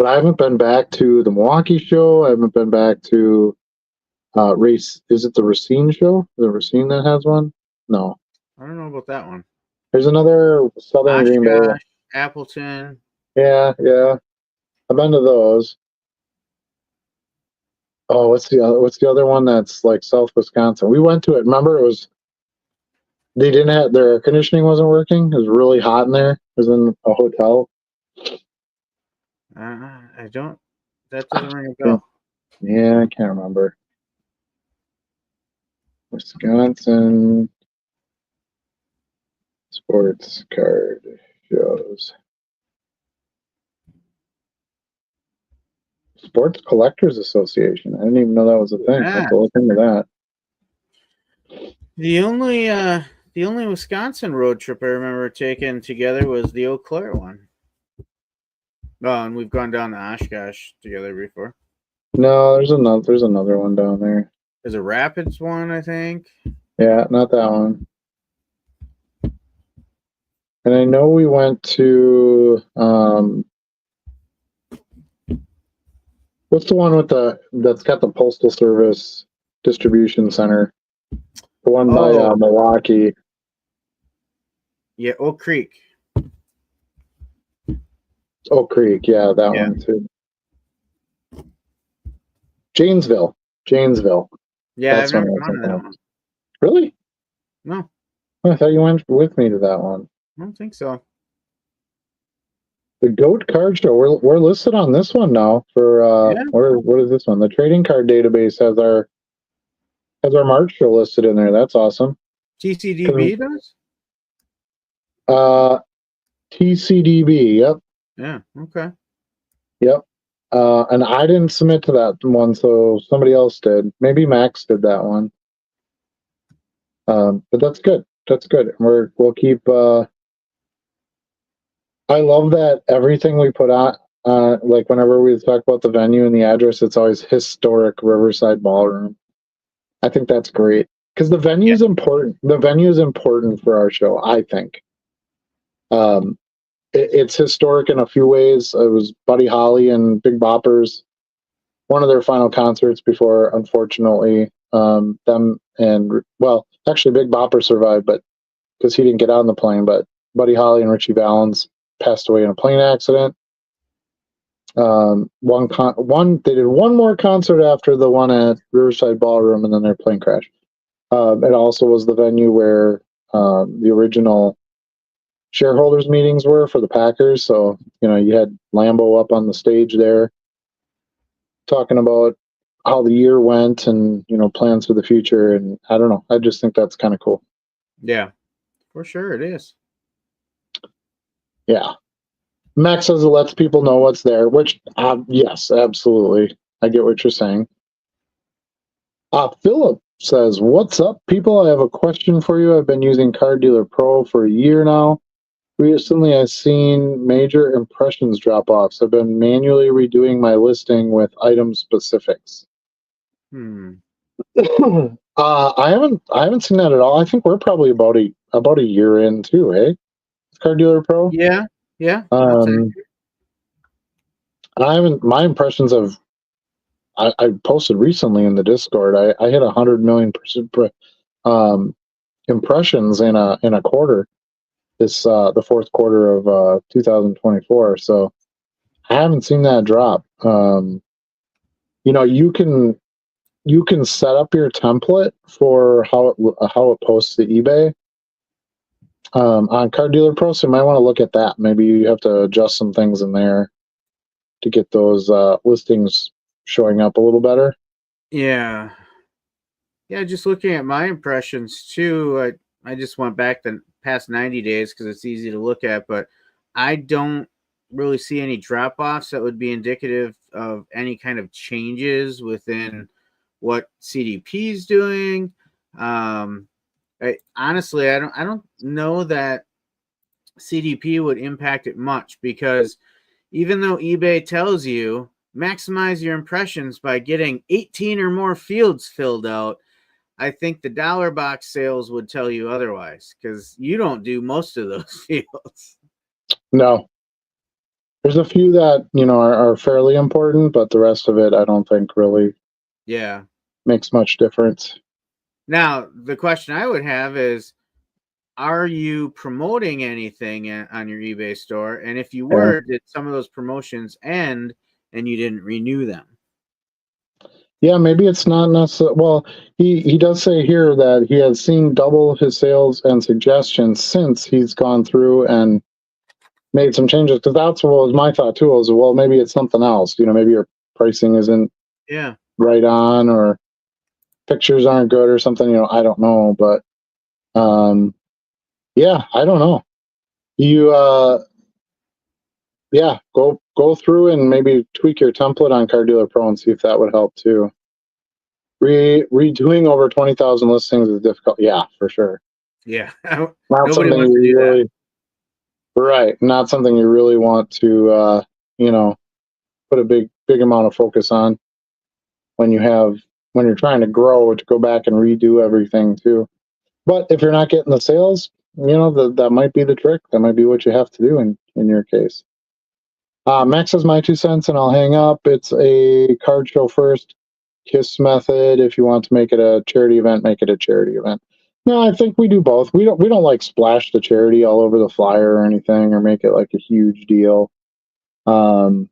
I haven't been back to the Milwaukee show. I haven't been back to race. Is it the Racine show? The Racine that has one? No, I don't know about that one. there's another Southern Green Bay. Oshkosh, Appleton. Yeah, yeah. I've been to those. Oh, what's the other one that's like South Wisconsin? We went to it. Remember, they didn't have their air conditioning wasn't working. It was really hot in there. It was in a hotel. I don't. That doesn't ring a Yeah, bell. yeah, I can't remember. Wisconsin sports card shows. Sports Collectors Association. I didn't even know that was a thing. I'll have Yeah. to look into that. The only Wisconsin road trip I remember taking together was the Eau Claire one. Oh, and we've gone down to Oshkosh together before. No, there's another one down there. There's a Rapids one, I think. Yeah, not that one. And I know we went to what's the one that's got the Postal Service distribution center? The one by Milwaukee. Yeah, Oak Creek. Oak Creek, yeah, that one too. Janesville. Yeah, That's I've never gone to that one. Really? No, I thought you went with me to that one. I don't think so. The Goat Card Show. We're listed on this one now for what is this one? The trading card database has our March show listed in there. That's awesome. TCDB does? TCDB, yep. Yeah, okay. Yep. And I didn't submit to that one, so somebody else did. Maybe Max did that one. But that's good. That's good. We'll keep. I love that everything we put on, like whenever we talk about the venue and the address, it's always historic Riverside Ballroom. I think that's great because the venue is important. The venue is important for our show, I think. It's historic in a few ways. It was Buddy Holly and Big Boppers, one of their final concerts before, unfortunately, them and, well, actually Big Bopper survived, but because he didn't get on the plane, but Buddy Holly and Richie Valens passed away in a plane accident. They did one more concert after the one at Riverside Ballroom, and then their plane crashed. It also was the venue where the original shareholders meetings were for the Packers. So, you had Lambeau up on the stage there talking about how the year went and, plans for the future. And I don't know. I just think that's kind of cool. Yeah, for sure it is. Yeah. Max says it lets people know what's there, which, yes, absolutely. I get what you're saying. Philip says, "What's up, people? I have a question for you. I've been using Car Dealer Pro for a year now. Recently, I've seen major impressions drop off. So I've been manually redoing my listing with item specifics." Hmm. I haven't seen that at all. I think we're probably about a year in too, eh? Car Dealer Pro. Yeah. Yeah. That's it. Um, I haven't. My impressions of I posted recently in the Discord. I hit 100 million um, impressions in a quarter. This the fourth quarter of 2024. So I haven't seen that drop. You can set up your template for how it posts to eBay on Car Dealer Pro. So you might want to look at that. Maybe you have to adjust some things in there to get those listings showing up a little better. Yeah. Yeah. Just looking at my impressions too. I just went back the past 90 days because it's easy to look at, but I don't really see any drop offs that would be indicative of any kind of changes within what CDP is doing. Honestly, I don't know that CDP would impact it much because even though eBay tells you maximize your impressions by getting 18 or more fields filled out, I think the dollar box sales would tell you otherwise because you don't do most of those fields. No, there's a few that are fairly important, but the rest of it I don't think really Yeah. makes much difference. Now, the question I would have is, are you promoting anything on your eBay store? And if you Yeah. were, did some of those promotions end and you didn't renew them? Yeah, maybe it's not necessarily. Well, he does say here that he has seen double his sales and suggestions since he's gone through and made some changes. Because that's what was my thought too. Was, well, maybe it's something else. Maybe your pricing isn't Yeah. right on, or pictures aren't good, or something. I don't know, but yeah, I don't know. You yeah, go through and maybe tweak your template on Car Dealer Pro and see if that would help too. Redoing over 20,000 listings is difficult. Yeah, for sure. Yeah. Not Nobody something wants to you do that. really, right. Not something you really want to, you know, put a big amount of focus on when you're trying to grow, to go back and redo everything too. But if you're not getting the sales, that might be the trick. That might be what you have to do in your case. Max says my 2 cents, and I'll hang up. It's a card show first, KISS method. If you want to make it a charity event, make it a charity event. No, I think we do both. We don't like splash the charity all over the flyer or anything, or make it like a huge deal. Um,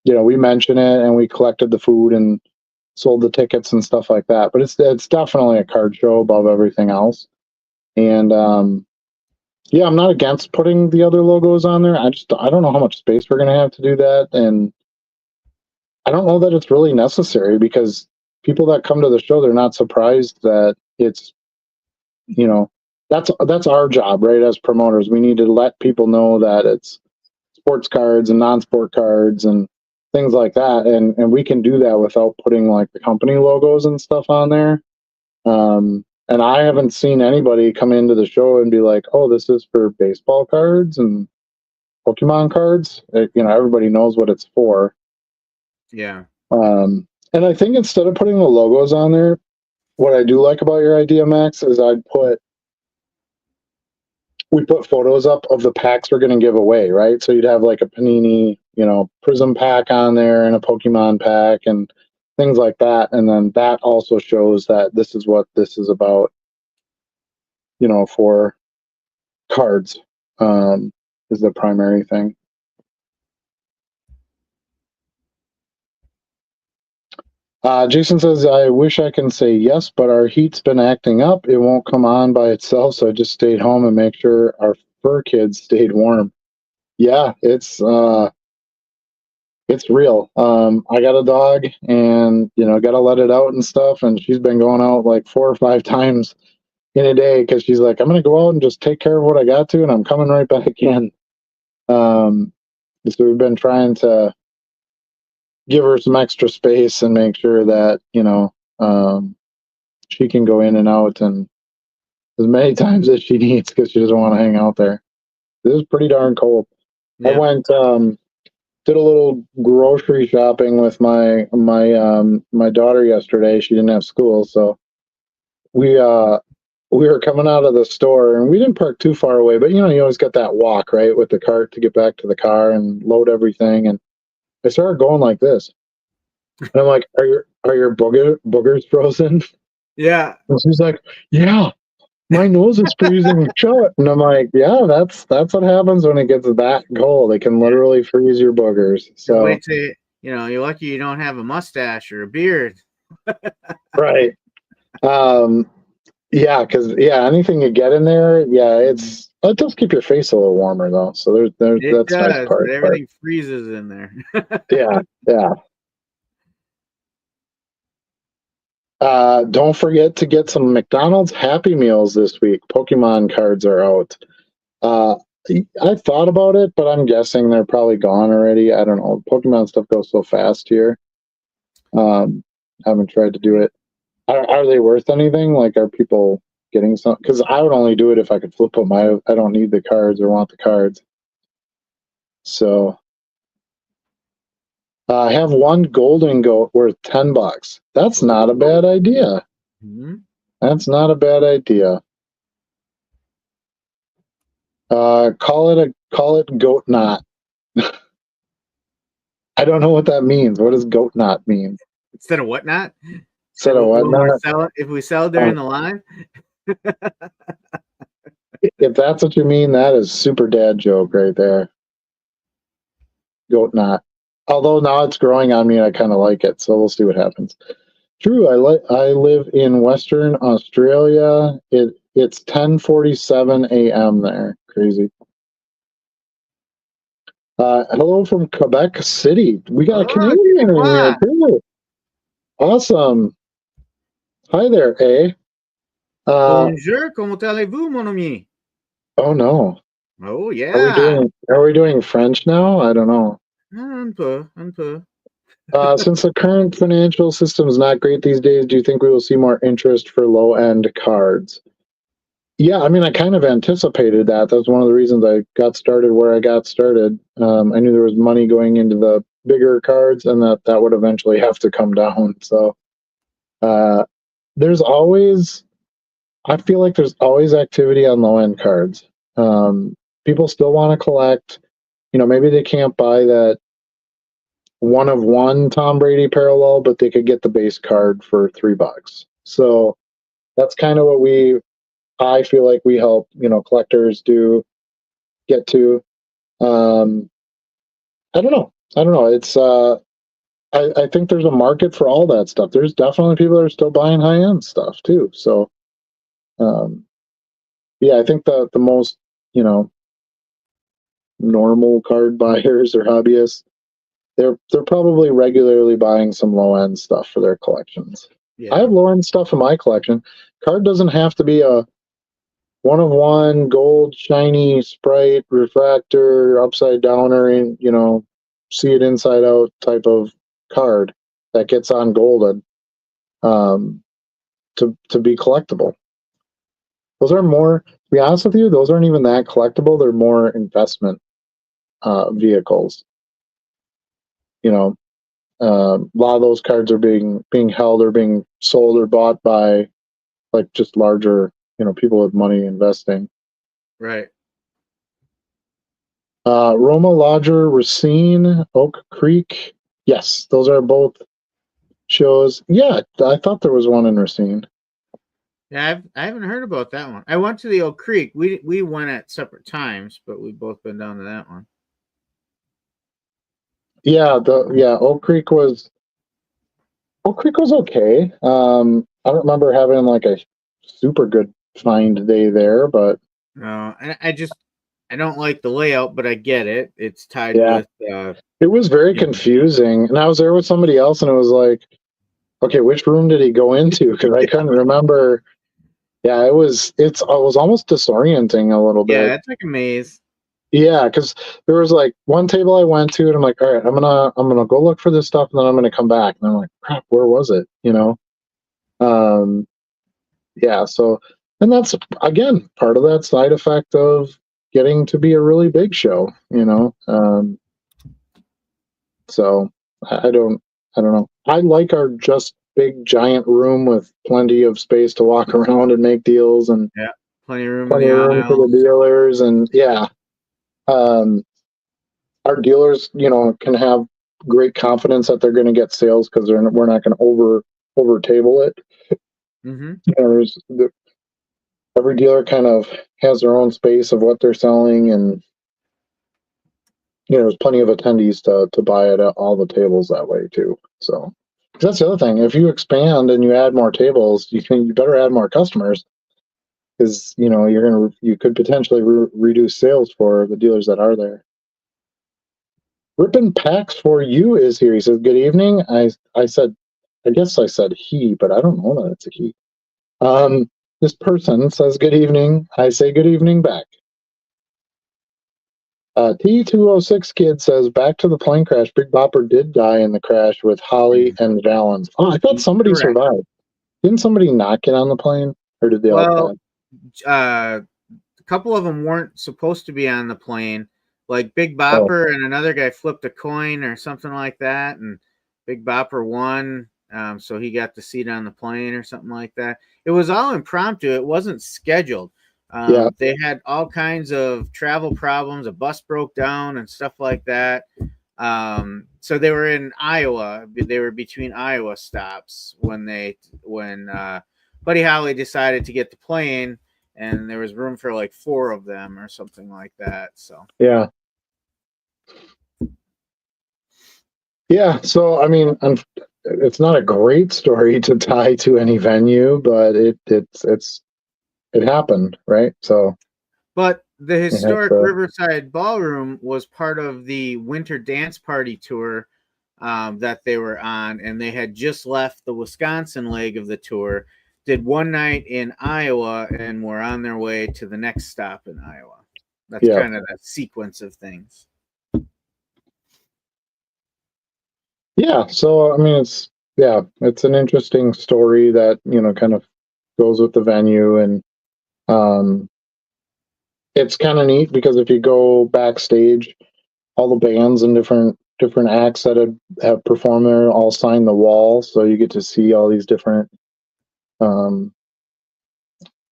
we mention it and we collected the food and sold the tickets and stuff like that. But it's definitely a card show above everything else. And yeah, I'm not against putting the other logos on there. I don't know how much space we're gonna have to do that, and I don't know that it's really necessary because people that come to the show, they're not surprised that it's you know that's our job, right? As promoters, we need to let people know that it's sports cards and non-sport cards and things like that, and we can do that without putting like the company logos and stuff on there. And I haven't seen anybody come into the show and be like, "Oh, this is for baseball cards and Pokemon cards." Everybody knows what it's for. Yeah. And I think instead of putting the logos on there, what I do like about your idea, Max, is we put photos up of the packs we're going to give away, right? So you'd have like a Panini, Prism pack on there and a Pokemon pack and things like that. And then that also shows that this is what this is about, for cards, is the primary thing. Jason says, I wish I can say yes, but our heat's been acting up. It won't come on by itself, so I just stayed home and make sure our fur kids stayed warm. Yeah, it's real. I got a dog, and got to let it out and stuff, and she's been going out like 4 or 5 times in a day because she's like, I'm gonna go out and just take care of what I got to, and I'm coming right back in. Um, so we've been trying to give her some extra space and make sure that she can go in and out and as many times as she needs because she doesn't want to hang out there. This is pretty darn cold. I Yeah. went did a little grocery shopping with my daughter yesterday. She didn't have school, so we we were coming out of the store and we didn't park too far away, but you know, you always got that walk, right, with the cart to get back to the car and load everything. And I started going like this. And I'm like, are your boogers frozen? Yeah. And she's like, yeah, my nose is freezing shut. And I'm like, yeah, that's what happens when it gets that cold. It can literally freeze your boogers. Just So wait till you're lucky you don't have a mustache or a beard. right. Yeah, because anything you get in there, it does keep your face a little warmer though. So there's It that's nice does, part. but But everything freezes in there. yeah, yeah. Don't forget to get some McDonald's Happy Meals this week. Pokemon cards are out. Uh, I thought about it, but I'm guessing they're probably gone already. I don't know. Pokemon stuff goes so fast here. Haven't tried to do it. Are they worth anything? Like, are people getting some? Because I would only do it if I could flip them. I don't need the cards or want the cards. So I have one golden goat worth $10. That's not a bad idea. Mhm. That's not a bad idea. Call it goat knot. I don't know what that means. What does goat knot mean? Instead of whatnot. Instead So of what when we're knot? selling, if we sell during the line, If that's what you mean, that is super dad joke right there. Goat knot. Although now it's growing on me and I kind of like it, so we'll see what happens. True, I live in Western Australia. It's 10:47 a.m. there. Crazy. Hello from Quebec City. We got a oh, Canadian in here Québécois. too. Awesome. Hi there, A. Bonjour, comment allez-vous, mon ami? Oh no. Oh Are we yeah, doing French now? I don't know. un peu, un peu. Since the current financial system is not great these days, do you think we will see more interest for low end cards? Yeah, I mean, I kind of anticipated that. That's one of the reasons I got started where I got started. I knew there was money going into the bigger cards, and that would eventually have to come down. So uh, there's always, I feel like there's always activity on low end cards. People still want to collect. You know, maybe they can't buy that one of one Tom Brady parallel, but they could get the base card for $3. So that's kind of what I feel like we help, collectors get to. Um, I don't know. I don't know. It's I think there's a market for all that stuff. There's definitely people that are still buying high end stuff too. So um, yeah, I think the most, you know, normal card buyers or hobbyists, they're probably regularly buying some low end stuff for their collections. I Yeah, have low end stuff in my collection. Card doesn't have to be a one of one gold shiny sprite refractor upside downer in see it inside out type of card that gets on golden um, to be collectible. Those are more, to be honest with you, those aren't even that collectible. They're more investment vehicles. You know, a lot of those cards are being held or being sold or bought by like just larger, people with money investing. right. Roma Lodger, Racine, Oak Creek. Yes, those are both shows. Yeah, I thought there was one in Racine. Yeah, I haven't heard about that one. I went to the Oak Creek. We went at separate times, but we've both been down to that one. Yeah, Oak Creek was okay. I don't remember having like a super good find day there, but No, and I don't like the layout, but I get it. It's tied yeah, with it was very you know, confusing. And I was there with somebody else, and it was like, okay, which room did he go into? Because I couldn't remember. Yeah, I was almost disorienting a little bit. yeah, it's like a maze. Yeah, because there was like one table I went to, and I'm like, all right, I'm gonna go look for this stuff, and then I'm gonna come back, and I'm like, crap, where was it? Um, yeah, so, and that's again part of that side effect of getting to be a really big show, you know. So I don't, I don't know. I like our just big giant room with plenty of space to walk around and make deals, and Yeah, plenty of room in plenty the of room for the aisles. dealers, and yeah, um, our dealers, you know, can have great confidence that they're going to get sales because we're not going to over table it. Hmm. You know, every dealer kind of has their own space of what they're selling, and you know, there's plenty of attendees to buy at all the tables that way too. So 'cause that's the other thing. If you expand and you add more tables, you better add more customers because you know you could potentially reduce sales for the dealers that are there. Rippin' Packs for You is here. He says, "Good evening." I said, I guess I said he, but I don't know that it's a he. This person says, "Good evening." I say, "Good evening" back. T206 Kid says, "Back to the plane crash. Big Bopper did die in the crash with Holly and Valens." Oh, I thought somebody Correct. survived. Didn't somebody not get on the plane, or did they all Well, crash? a couple of them weren't supposed to be on the plane. Like Big Oh, Bopper and another guy flipped a coin or something like that, and Big Bopper won. So he got the seat on the plane or something like that. It was all impromptu. It wasn't scheduled. yeah, They had all kinds of travel problems. A bus broke down and stuff like that. So they were in Iowa. They were between Iowa stops when Buddy Holly decided to get the plane, and there was room for like four of them or something like that. So yeah, yeah. So, I mean, it's not a great story to tie to any venue, but it happened, right? So, but the you have historic to, Riverside Ballroom was part of the Winter Dance Party tour that they were on, and they had just left the Wisconsin leg of the tour, did one night in Iowa, and were on their way to the next stop in Iowa. That's yeah, kind of that sequence of things. yeah. So, I mean, it's an interesting story that you know kind of goes with the venue, and um, it's kind of neat because if you go backstage, all the bands and different acts that have performed there all sign the wall, so you get to see all these different um,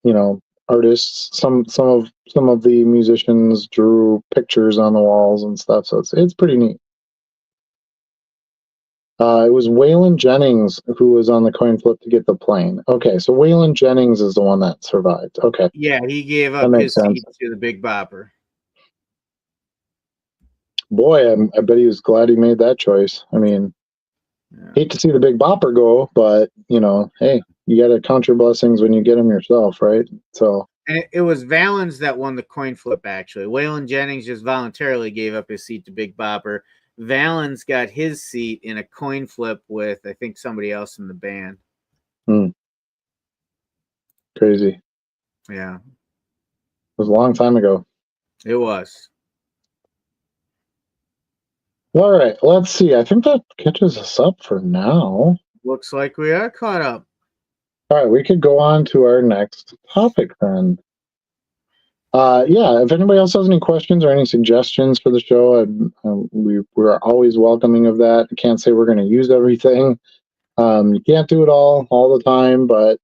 you know artists. Some of the musicians drew pictures on the walls and stuff, so it's pretty neat. It was Waylon Jennings who was on the coin flip to get the plane. Okay, so Waylon Jennings is the one that survived. Okay, Yeah, he gave that up makes his sense. seat to the Big Bopper. Boy, I bet he was glad he made that choice. I mean, Yeah. hate to see the Big Bopper go, but you know, hey, you got to count your blessings when you get them yourself, right? So, And it was Valens that won the coin flip, actually. Waylon Jennings just voluntarily gave up his seat to Big Bopper. Valens got his seat in a coin flip with, I think, somebody else in the band. hmm, crazy. It Yeah, was a long time ago. it was. All right, let's see. I think that catches us up for now. Looks like we are caught up. All right, we could go on to our next topic then. Yeah, if anybody else has any questions or any suggestions for the show, we're always welcoming of that. I can't say we're going to use everything. You can't do it all the time, but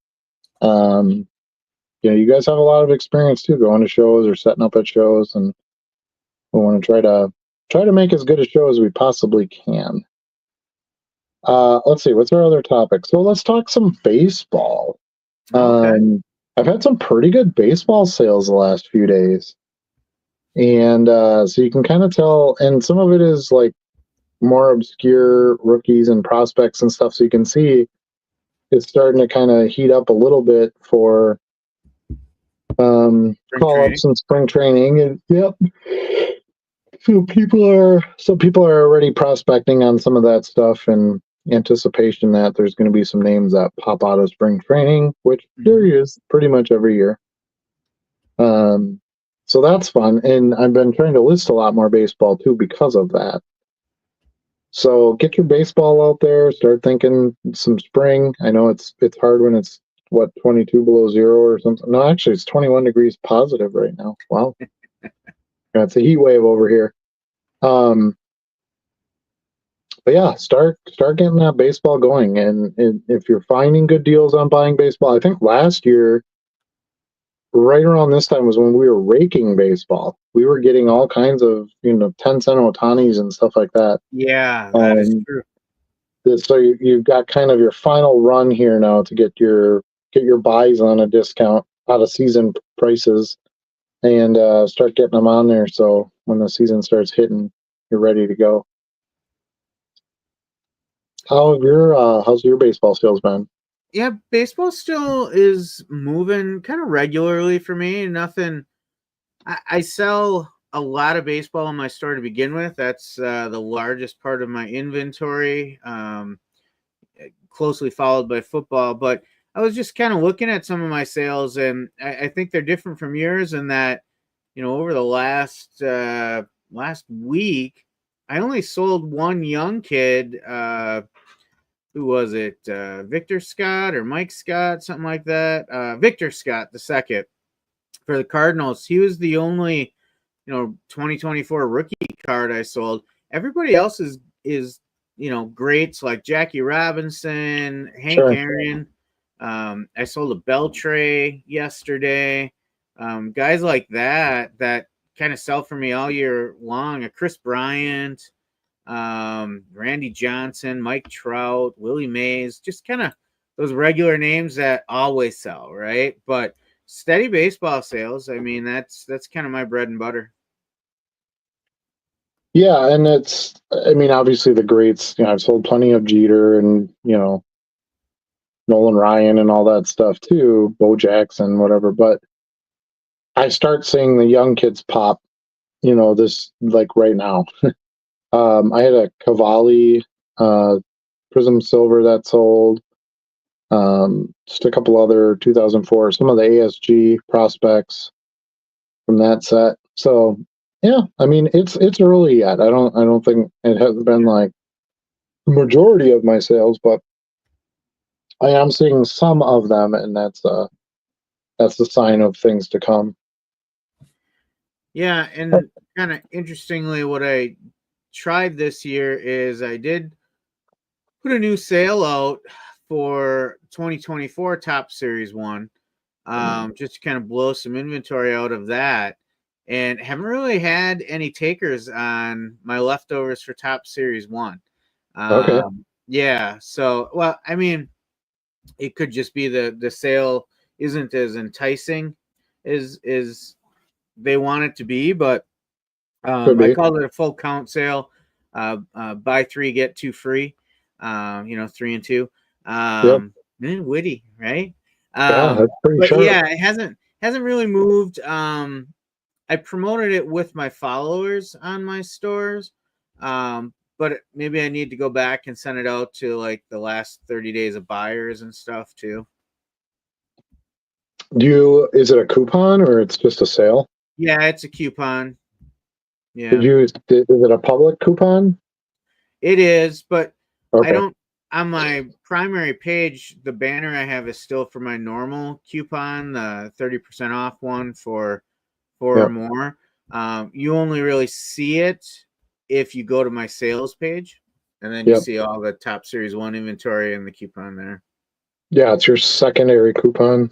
um, you know, you guys have a lot of experience too, going to shows or setting up at shows, and we want to try to make as good a show as we possibly can. Let's see, what's our other topic? So let's talk some baseball. Okay. I've had some pretty good baseball sales the last few days. And so you can kind of tell, and some of it is like more obscure rookies and prospects and stuff. So you can see it's starting to kind of heat up a little bit for Spring call training. ups and spring training. And yep. So some people are already prospecting on some of that stuff in anticipation that there's going to be some names that pop out of spring training, which there Mm-hmm. is pretty much every year. Um, so that's fun, and I've been trying to list a lot more baseball too because of that. So get your baseball out there. Start thinking some spring. I know it's hard when it's what, 22 below zero or something. No, actually, it's 21 degrees positive right now. Wow, it's a heat wave over here. But yeah, start getting that baseball going, and if you're finding good deals on buying baseball, I think last year, right around this time was when we were raking baseball. We were getting all kinds of 10-cent Otanis and stuff like that. Yeah, that is true. So you've got kind of your final run here now to get your buys on a discount out of season prices, and start getting them on there. So when the season starts hitting, you're ready to go. How's your baseball sales been? Yeah, baseball still is moving kind of regularly for me. Nothing. I sell a lot of baseball in my store to begin with. That's the largest part of my inventory, closely followed by football. But I was just kind of looking at some of my sales, and I think they're different from yours in that, over the last week, I only sold one young kid. Who was it? Victor Scott or Mike Scott, something like that. Victor Scott, the second for the Cardinals. He was the only, 2024 rookie card I sold. Everybody else is greats like Jackie Robinson, Hank Sure. Aaron. I sold a Beltray yesterday. Guys like that kind of sell for me all year long. A Chris Bryant, Randy Johnson, Mike Trout, Willie Mays, just kind of those regular names that always sell, right? But steady baseball sales, I mean, that's kind of my bread and butter. Yeah, and I mean, obviously the greats. I've sold plenty of Jeter and Nolan Ryan and all that stuff too, Bo Jackson, whatever. But I start seeing the young kids pop. This like right now. I had a Cavalli Prism Silver that sold. Just a couple other 2004, some of the ASG prospects from that set. So yeah, I mean it's early yet. I don't think it has been like the majority of my sales, but I am seeing some of them, and that's the sign of things to come. Yeah, and kind of interestingly, what I tried this year is I did put a new sale out for 2024 Top Series 1, just to kind of blow some inventory out of that. And haven't really had any takers on my leftovers for Top Series 1. Okay, Yeah, so, well, I mean, it could just be the sale isn't as enticing as they want it to be, but could I be. called it a full count sale. Buy three, get two free. 3 and 2. Yep. Witty, right? Yeah, that's pretty But sharp. yeah, it hasn't really moved. I promoted it with my followers on my stores. But maybe I need to go back and send it out to like the last 30 days of buyers and stuff too. Is it a coupon or it's just a sale? Yeah, it's a coupon. Is Yeah, it a public coupon? it is, but I Okay. don't on my primary page, the banner I have is still for my normal coupon, the 30% off one for four or Yep. more. You only really see it if you go to my sales page, and then you Yep. see all the Top Series 1 inventory and the coupon there. Yeah, it's your secondary coupon.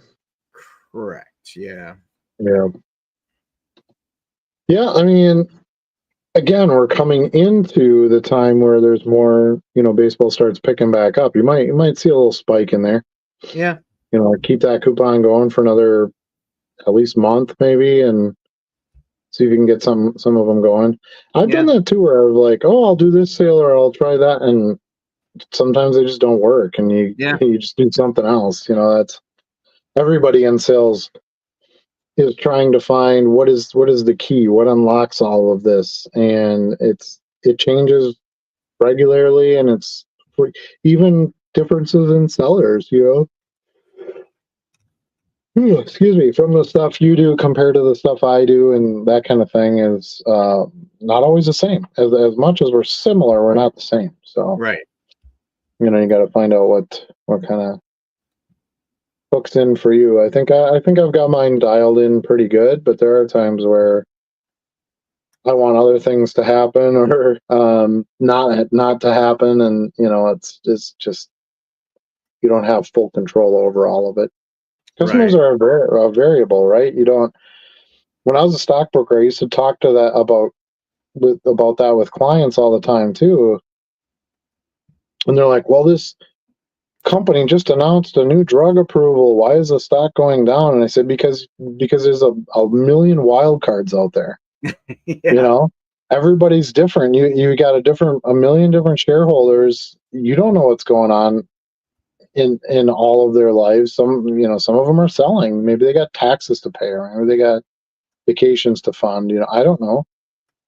Correct. Yeah. Yeah. Yeah, I mean, again, we're coming into the time where there's more, baseball starts picking back up. You might see a little spike in there. Yeah. Keep that coupon going for another at least month maybe, and see if you can get some of them going. I've Yeah. done that too, where I was like, oh, I'll do this sale or I'll try that, and sometimes they just don't work, and you Yeah. you just do something else. That's everybody in sales is trying to find what is the key, what unlocks all of this, and it changes regularly, and it's even differences in sellers. Excuse me, from the stuff you do compared to the stuff I do, and that kind of thing is not always the same. As much as we're similar, we're not the same. So Right. you got to find out what kind of hooks in for you. I think I've got mine dialed in pretty good, but there are times where I want other things to happen or not to happen, and it's just you don't have full control over all of it. Customers Right. are a variable, right? You don't. When I was a stockbroker, I used to talk to that about that with clients all the time too, and they're like, "Well, this company just announced a new drug approval. Why is the stock going down?" And I said, because there's a million wild cards out there. You Yeah. know, everybody's different. You got a million different shareholders. You don't know what's going on in all of their lives. Some of them are selling. Maybe they got taxes to pay, or maybe they got vacations to fund. I don't know.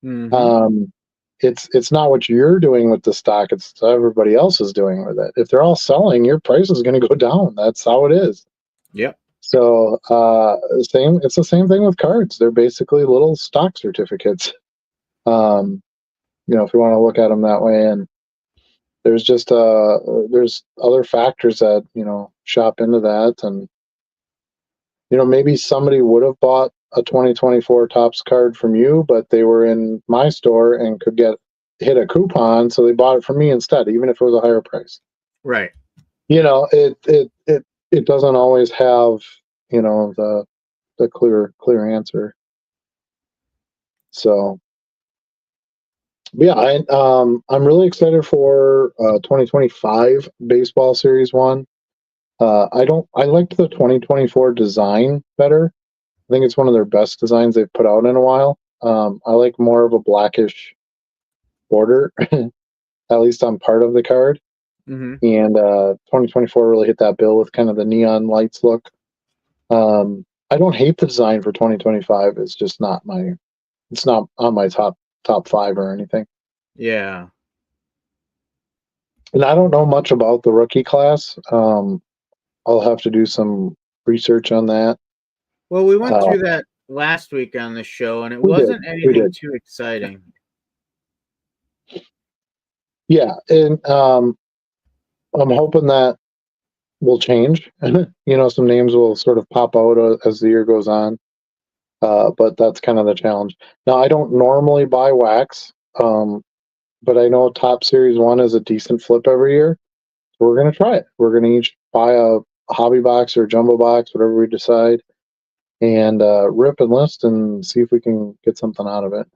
Mm-hmm. Um, it's not what you're doing with the stock. It's what everybody else is doing with it. If they're all selling, your price is going to go down. That's how it is. Yep. So same. It's the same thing with cards. They're basically little stock certificates. Um, if you want to look at them that way, and there's just there's other factors that shop into that, and maybe somebody would have bought a 2024 Topps card from you, but they were in my store and could hit a coupon, so they bought it from me instead, even if it was a higher price. Right. It doesn't always have the clear answer. So yeah, I'm really excited for 2025 baseball series one. I liked the 2024 design better. I think it's one of their best designs they've put out in a while. I like more of a blackish border, at least on part of the card. Mm-hmm. And 2024 really hit that bill with kind of the neon lights look. I don't hate the design for 2025. It's just it's not on my top five or anything. Yeah. And I don't know much about the rookie class. I'll have to do some research on that. Well, we went Uh, through that last week on the show, and it we did, wasn't we anything did. too exciting. Yeah, and I'm hoping that will change. Some names will sort of pop out as the year goes on. But that's kind of the challenge. Now, I don't normally buy wax, but I know Top Series 1 is a decent flip every year. So we're going to try it. We're going to each buy a hobby box or jumbo box, whatever we decide, and rip and list and see if we can get something out of it.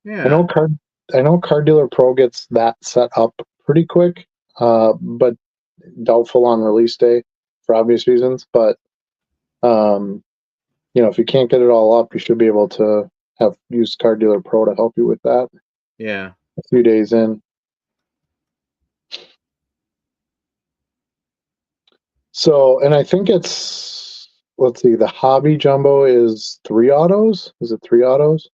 I know Yeah. card I know Card Dealer Pro gets that set up pretty quick, but doubtful on release day for obvious reasons. But um, if you can't get it all up, you should be able to have use Card Dealer Pro to help you with that Yeah. a few days in. So, and I think let's see, the hobby jumbo is 3 autos. Is it 3 autos?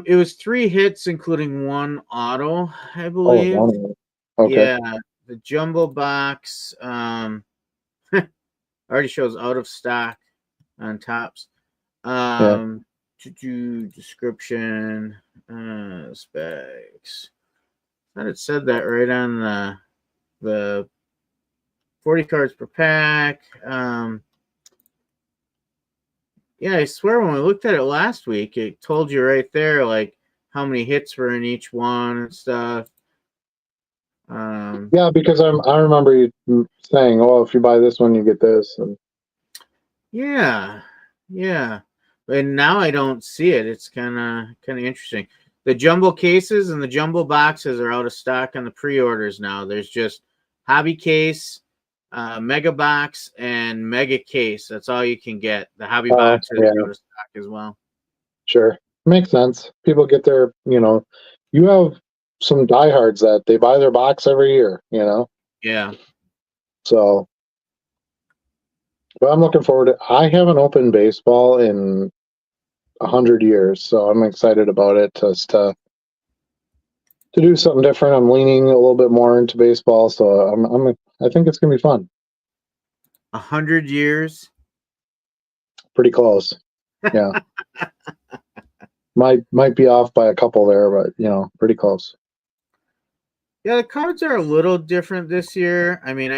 It was 3 hits, including one auto, I Oh, believe. one. Okay. Yeah. The jumbo box already shows out of stock on Tops. Yeah. To do description, specs. Thought it said that right on the 40 cards per pack. Yeah, I swear when we looked at it last week, it told you right there like how many hits were in each one and stuff. Yeah, because I remember you saying, "Oh, if you buy this one, you get this." And Yeah, yeah. And now I don't see it. It's kind of interesting. The jumbo cases and the jumbo boxes are out of stock on the pre-orders now. There's just hobby case, mega box, and mega case. That's all you can get. The hobby boxes yeah, are out of stock as well. sure, makes sense. People get you have some diehards that they buy their box every year. Yeah. So, but I'm looking forward to. I haven't opened baseball in 100 years, so I'm excited about it. Just to do something different. I'm leaning a little bit more into baseball, so I think it's gonna be fun. 100 years. Pretty close. Yeah. Might be off by a couple there, but pretty close. Yeah, the cards are a little different this year. I mean,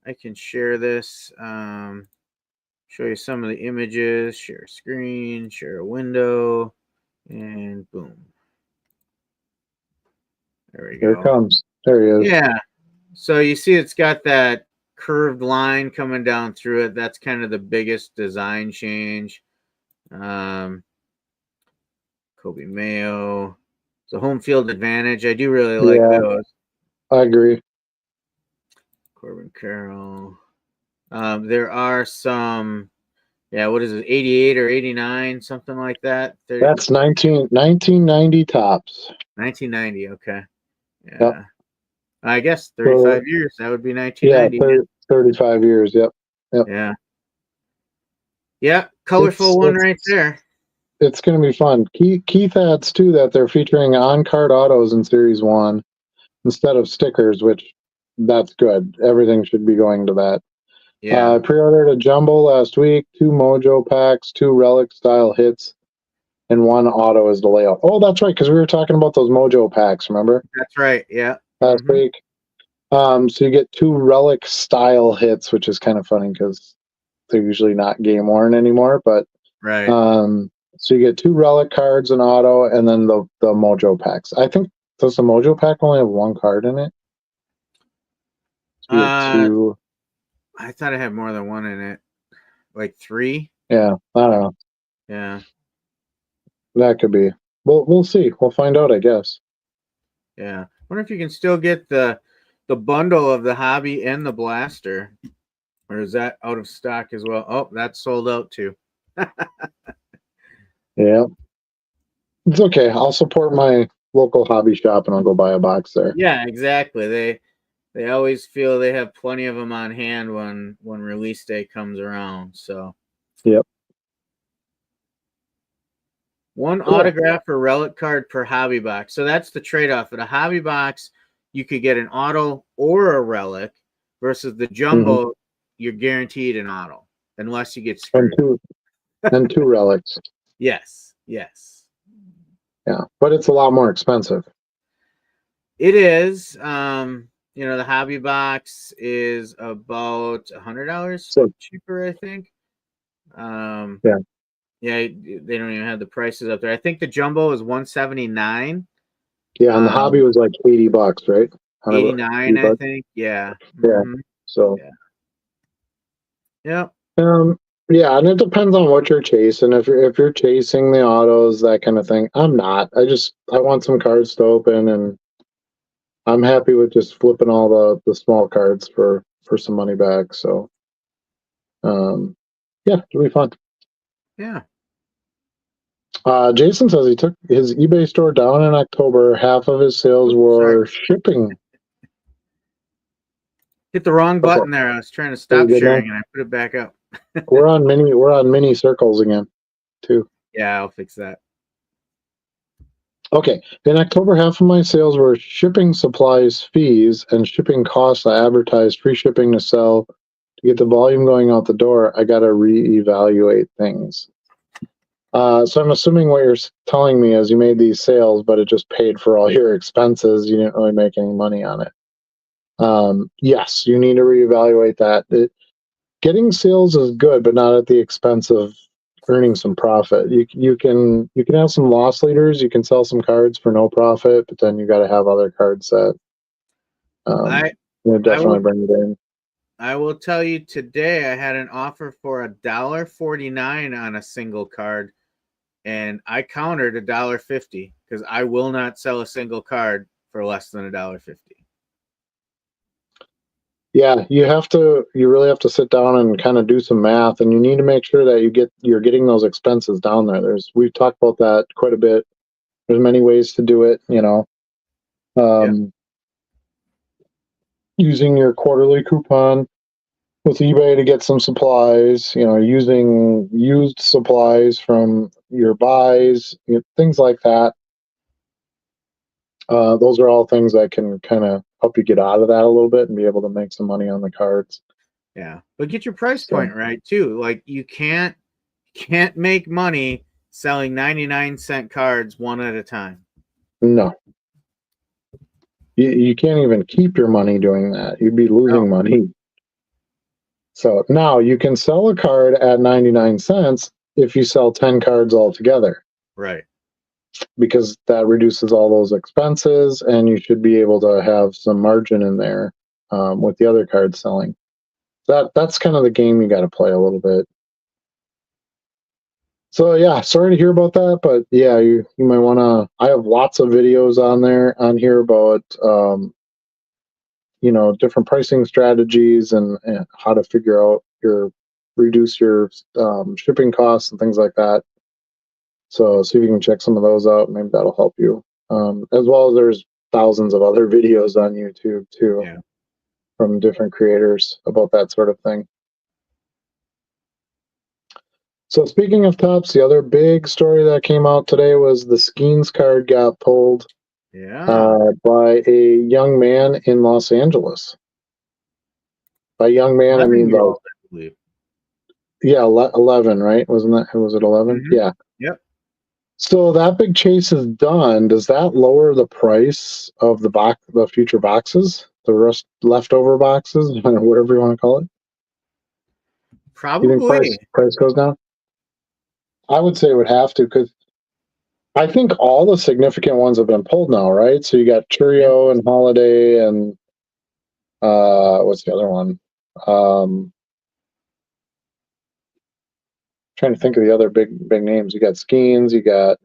I can share this. Show you some of the images. Share screen. Share a window, and boom. There we Here it go. comes. There he is. Yeah. So you see, it's got that curved line coming down through it. That's kind of the biggest design change. Kobe Mayo. So home field advantage. I do really like Yeah, those. I agree. Corbin Carroll. There are some, yeah, what is it, 88 or 89, something like that? That's 1990 tops. 1990, okay. Yep. Yeah. I guess So, 35 years. That would be yeah, 1990. 35 years. Yep. Yep. Yeah. Yeah. Colorful one right there. It's going to be fun. Keith adds too that they're featuring on-card autos in Series 1 instead of stickers, which that's good. Everything should be going to that. Yeah. I pre-ordered a jumbo last week, 2 Mojo packs, 2 Relic style hits, and 1 auto as the layout. Oh, that's right, because we were talking about those Mojo packs, remember? That's right. Yeah. Last week. So you get 2 Relic style hits, which is kind of funny because they're usually not game worn anymore, but Right. so you get 2 Relic cards, an auto, and then the Mojo packs. I think, does the Mojo pack only have 1 card in it? So you get 2. I thought it had more than 1 in it. Like 3? Yeah, I don't know. Yeah. That could be. We'll see. We'll find out, I guess. Yeah. Wonder if you can still get the bundle of the hobby and the blaster. Or is that out of stock as well? Oh, that's sold out too. Yeah. It's okay. I'll support my local hobby shop and I'll go buy a box there. Yeah, exactly. They always feel they have plenty of them on hand when release day comes around. So Yep. one Cool. autograph or relic card per hobby box. So that's the trade-off. At a hobby box, you could get an auto or a relic versus the jumbo, you're guaranteed an auto unless you get And screwed. two relics. Yes. Yes. Yeah. But it's a lot more expensive. It is. The hobby box is about $100 cheaper, I think. Yeah. Yeah, they don't even have the prices up there. I think the jumbo is $179. Yeah, and the hobby was like $80, right? 89, I think. Yeah. Yeah. So. Yeah. Yeah, and it depends on what you're chasing. If you're chasing the autos, that kind of thing. I'm not. I want some cards to open, and I'm happy with just flipping all the small cards for some money back. So, yeah, it'll be fun. Yeah. Jason says he took his eBay store down in October. Half of his sales were shipping. Hit the wrong button there. I was trying to stop sharing and I put it back up. We're on mini circles again, too. Yeah, I'll fix that. Okay. In October, half of my sales were shipping supplies fees and shipping costs. I advertised free shipping to sell. To get the volume going out the door, I got to reevaluate things. So I'm assuming what you're telling me is you made these sales, but it just paid for all your expenses. You didn't really make any money on it. Yes, you need to reevaluate that. Getting sales is good, but not at the expense of earning some profit. You can have some loss leaders. You can sell some cards for no profit, but then you got to have other cards that definitely bring it in. I will tell you today, I had an offer for $1.49 on a single card, and I countered $1.50 because I will not sell a single card for less than $1.50. Yeah, you really have to sit down and kind of do some math, and you need to make sure that you're getting those expenses down there. We've talked about that quite a bit. There's many ways to do it, using your quarterly coupon with eBay to get some supplies, using used supplies from your buys, things like that. Those are all things that can kind of help you get out of that a little bit and be able to make some money on the cards. Yeah, but get your price point right too. Like you can't make money selling 99-cent cards one at a time. No. You can't even keep your money doing that. You'd be losing money. So now you can sell a card at 99 cents if you sell 10 cards altogether, Right. because that reduces all those expenses, and you should be able to have some margin in there with the other cards selling. That's kind of the game you got to play a little bit. So yeah, sorry to hear about that, but yeah, you might want to. I have lots of videos on here about different pricing strategies and how to figure out reduce your shipping costs and things like that. So see if you can check some of those out. Maybe that'll help you. As well as there's thousands of other videos on YouTube too, Yeah. from different creators about that sort of thing. So speaking of tops, the other big story that came out today was the Skeens card got pulled Yeah. by a young man in Los Angeles. By young man, I mean 11-year-old, I believe. yeah, 11, right? Was it 11? Mm-hmm. Yeah. Yep. So that big chase is done. Does that lower the price of the future boxes, the leftover boxes, or whatever you want to call it? You think Probably. price goes down? I would say it would have to, because I think all the significant ones have been pulled now, right? So you got Yeah. Churio and Holiday and what's the other one? Trying to think of the other big names. You got Skeens, you got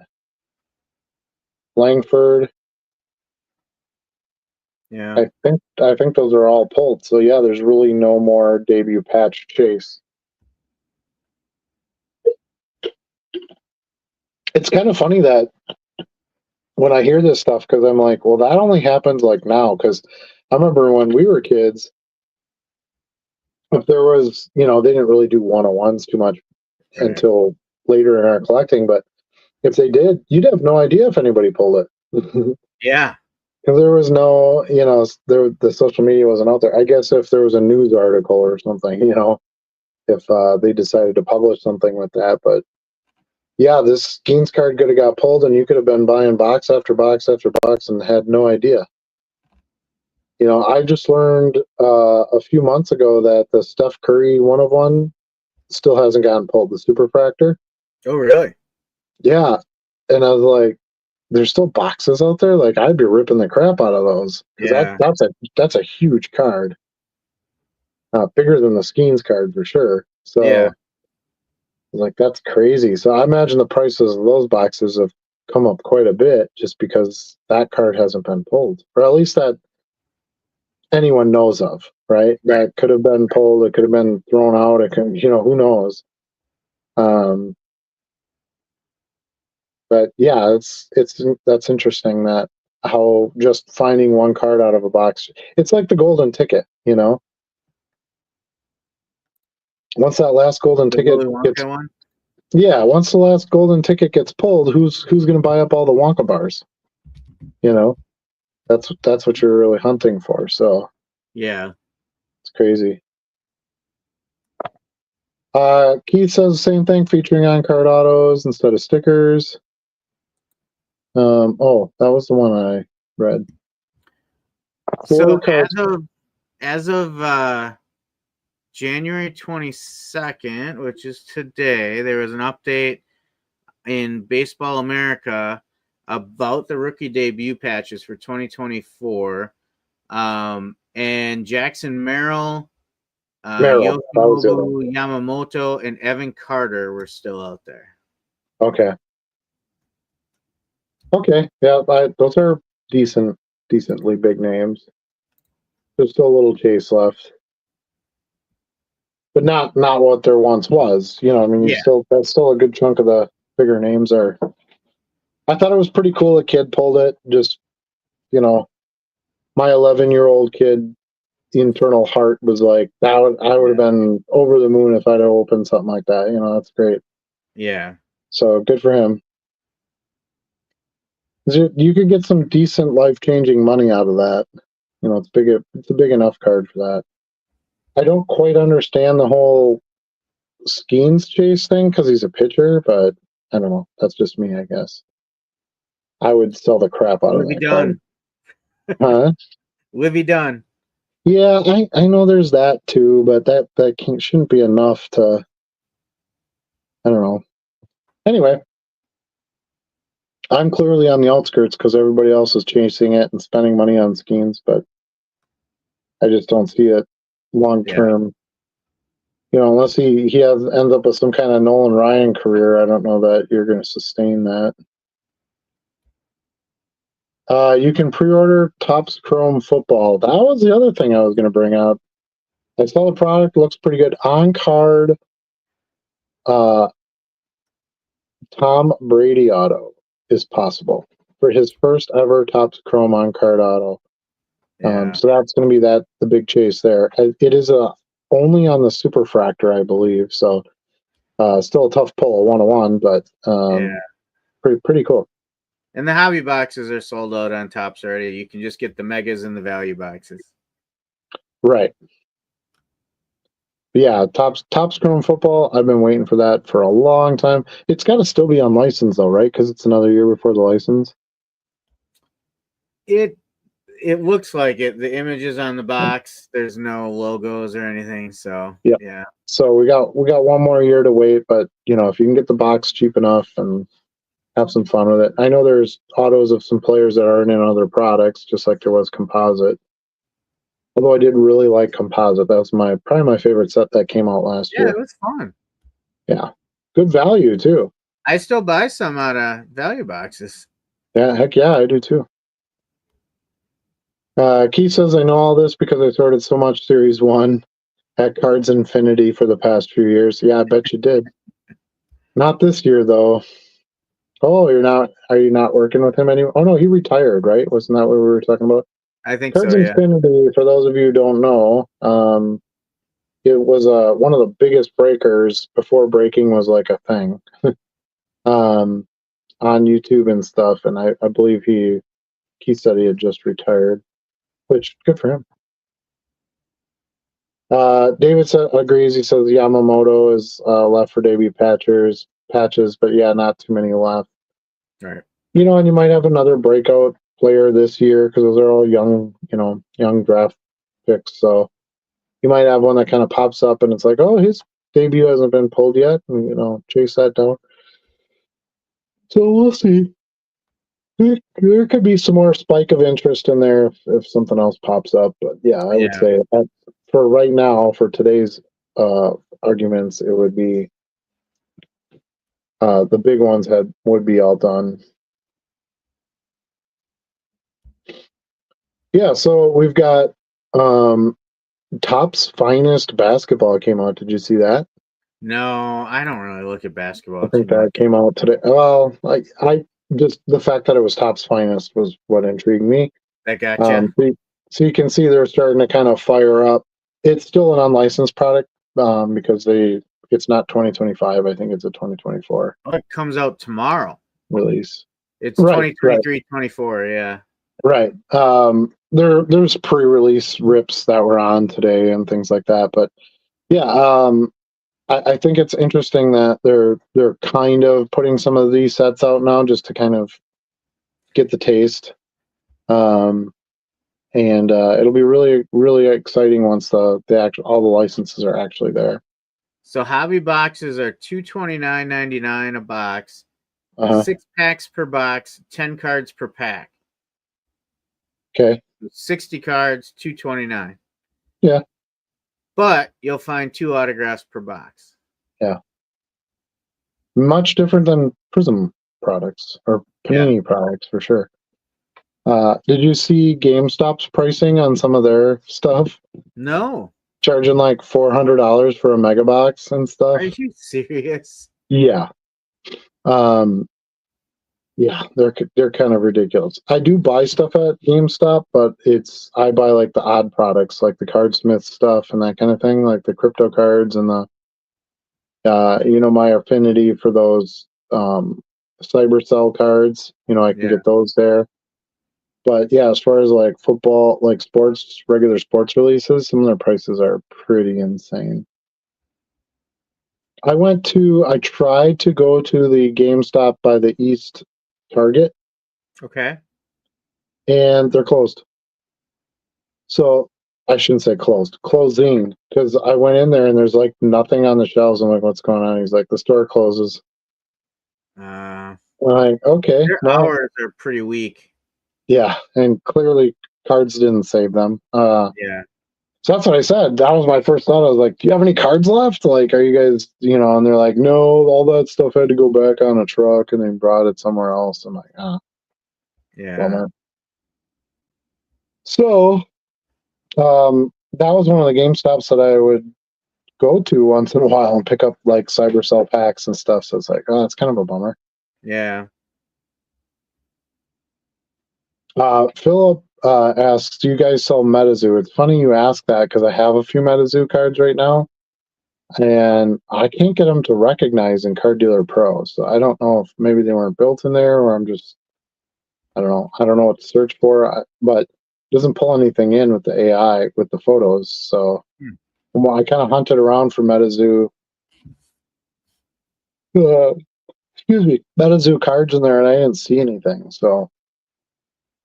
Langford. Yeah. I think those are all pulled. So yeah, there's really no more debut patch chase. It's kind of funny that when I hear this stuff, because I'm like, well, that only happens like now. Because I remember when we were kids, if there was, they didn't really do 101s too much Right. until later in our collecting. But if they did, you'd have no idea if anybody pulled it. Yeah. Because there was no, the social media wasn't out there. I guess if there was a news article or something, if they decided to publish something with that. But yeah, this Skeens card could have got pulled, and you could have been buying box after box after box and had no idea. I just learned a few months ago that the Steph Curry 1 of 1 still hasn't gotten pulled, the Superfractor. Oh, really? Yeah. And I was like, there's still boxes out there? Like, I'd be ripping the crap out of those, because Yeah. that's a huge card. Bigger than the Skeens card for sure. Yeah. So, like, that's crazy. So I imagine the prices of those boxes have come up quite a bit just because that card hasn't been pulled, or at least that anyone knows of, right? Right. That could have been pulled. It could have been thrown out. It could, who knows? Um, but yeah, that's interesting that how just finding one card out of a box. It's like the golden ticket. Once that last golden The ticket Willy gets Wonka one? Yeah, once the last golden ticket gets pulled, who's going to buy up all the Wonka bars? You know, that's what you're really hunting for. So Yeah. it's crazy. Keith says the same thing, featuring on card autos instead of stickers. Oh, that was the one I read. So Four cards. as of January 22nd, which is today, there was an update in Baseball America about the rookie debut patches for 2024. And Jackson Merrill, Merrill, that was the other one. Yoshinobu Yamamoto, and Evan Carter were still out there. Okay. Okay. Yeah, those are decently big names. There's still a little chase left, but not what there once was. I mean, Yeah. that's still a good chunk of the bigger names are. I thought it was pretty cool. A kid pulled it. Just my 11-year-old kid internal heart was like, I would have been over the moon if I'd have opened something like that. That's great. Yeah. So good for him. You could get some decent life-changing money out of that. It's a big enough card for that. I don't quite understand the whole Skeens chase thing because he's a pitcher, but I don't know. That's just me, I guess. I would sell the crap out of Livy that card. Dunn. Huh? Livy Dunn. Yeah, I know there's that too, but that shouldn't be enough to, I don't know. Anyway, I'm clearly on the outskirts because everybody else is chasing it and spending money on skins, but I just don't see it long Yeah, term. Unless he ends up with some kind of Nolan Ryan career, I don't know that you're going to sustain that. You can pre-order Topps Chrome Football. That was the other thing I was going to bring up. I saw the product, looks pretty good. On card, uh, Tom Brady auto is possible for his first ever Topps Chrome on card auto. yeah, So that's going to be the big chase there. It is only on the Superfractor, I believe. So still a tough pull, 101, but yeah. pretty cool. And the hobby boxes are sold out on Tops already. You can just get the megas and the value boxes. Right. Yeah, Topps Chrome Football. I've been waiting for that for a long time. It's got to still be on license though, right? Because it's another year before the license. It it looks like it. The images on the box, there's no logos or anything. So Yeah. yeah, So we got one more year to wait, but if you can get the box cheap enough and have some fun with it. I know there's autos of some players that aren't in other products, just like there was Composite. Although I did really like Composite. That was probably my favorite set that came out last yeah, it year. was fun. Yeah. Good value too. I still buy some out of value boxes. Yeah, heck yeah, I do too. Keith says I know all this because I sorted so much Series 1 at Cards Infinity for the past few years. Yeah, I bet you did. Not this year though. Oh, are you not working with him anymore? Oh no, he retired, right? Wasn't that what we were talking about? I think Cards so. Yeah, Infinity, for those of you who don't know, it was one of the biggest breakers before breaking was like a thing. um, on YouTube and stuff, and I believe he said he had just retired, which good for him. David agrees. He says Yamamoto is left for debut patches, but yeah, not too many left. right. And you might have another breakout player this year because those are all young, young draft picks. So you might have one that kind of pops up and it's like, oh, his debut hasn't been pulled yet, and chase that down. So we'll see. There could be some more spike of interest in there if something else pops up. But yeah, I would Yeah, say for right now, for today's arguments, it would be the big ones would be all done. Yeah, so we've got Topps Finest Basketball came out. Did you see that? no, I don't really look at I basketball too think that much. came out today. Well, I just the fact that it was Topps Finest was what intrigued me. That gotcha. Um, so, you, so you can see they're starting to kind of fire up. It's still an unlicensed product because it's not 2025. I think it's a 2024 Oh, it comes out tomorrow. release. It's Right, right, 2023-24. Yeah, right. There's pre-release rips that were on today and things like that. But yeah, I think it's interesting that they're kind of putting some of these sets out now just to kind of get the taste. And it'll be really really exciting once all the licenses are actually there. so hobby boxes are $229.99 a box, Uh-huh. 6 packs per box, 10 cards per pack. Okay. 60 cards, $229. Yeah. But you'll find 2 autographs per box. Yeah. Much different than Prism products or Yeah. Panini products for sure. Did you see GameStop's pricing on some of their stuff? No. Charging like $400 for a mega box and Are stuff. you serious? Yeah. Um, yeah, they're kind of ridiculous. I do buy stuff at GameStop, but I buy like the odd products, like the Cardsmith stuff and that kind of thing, like the crypto cards and the my affinity for those Cybercell cards. I can Yeah. get those there. But yeah, as far as like football, like regular sports releases, some of their prices are pretty insane. I tried to go to the GameStop by the East Target, Okay. and they're closed. So I shouldn't say closed, closing, because I went in there and there's like nothing on the shelves. I'm like, what's going on? He's like, the store closes. Uh, I'm like, okay, their well, hours are pretty weak. yeah, and clearly cards didn't save them. Yeah. So that's what I said. That was my first thought. I was like, do you have any cards left? Like, are you guys, and they're like, no, all that stuff had to go back on a truck and they brought it somewhere else. I'm like, Yeah. bummer. So, that was one of the Game Stops that I would go to once in a while and pick up like Cybercell packs and stuff. So it's like, oh, it's kind of a bummer. Yeah. Philip asks, do you guys sell MetaZoo? It's funny you ask that because I have a few MetaZoo cards right now. And I can't get them to recognize in Card Dealer Pro. So I don't know if maybe they weren't built in there, or I don't know. I don't know what to search for, but it doesn't pull anything in with the AI with the photos. So Hmm. well, I kind of hunted around for MetaZoo, MetaZoo cards in there, and I didn't see anything. So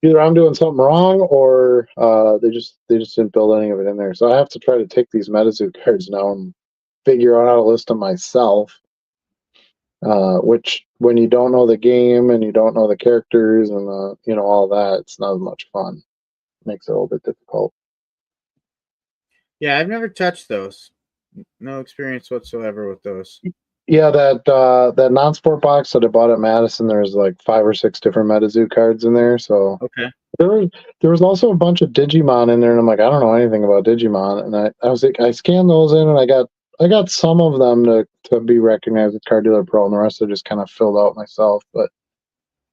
either I'm doing something wrong, or they just didn't build any of it in there. So I have to try to take these MetaZoo cards now and figure out how to list them myself. Which when you don't know the game and you don't know the characters and all that, it's not as much fun. Makes it a little bit difficult. Yeah, I've never touched those. No experience whatsoever with those. Yeah, that non-sport box that I bought at Madison, there's like 5 or 6 different MetaZoo cards in there. So Okay. there was also a bunch of Digimon in there, and I'm like, I don't know anything about Digimon, and I was like, I scanned those in, and I got some of them to be recognized with Card Dealer Pro, and the rest I just kind of filled out myself. But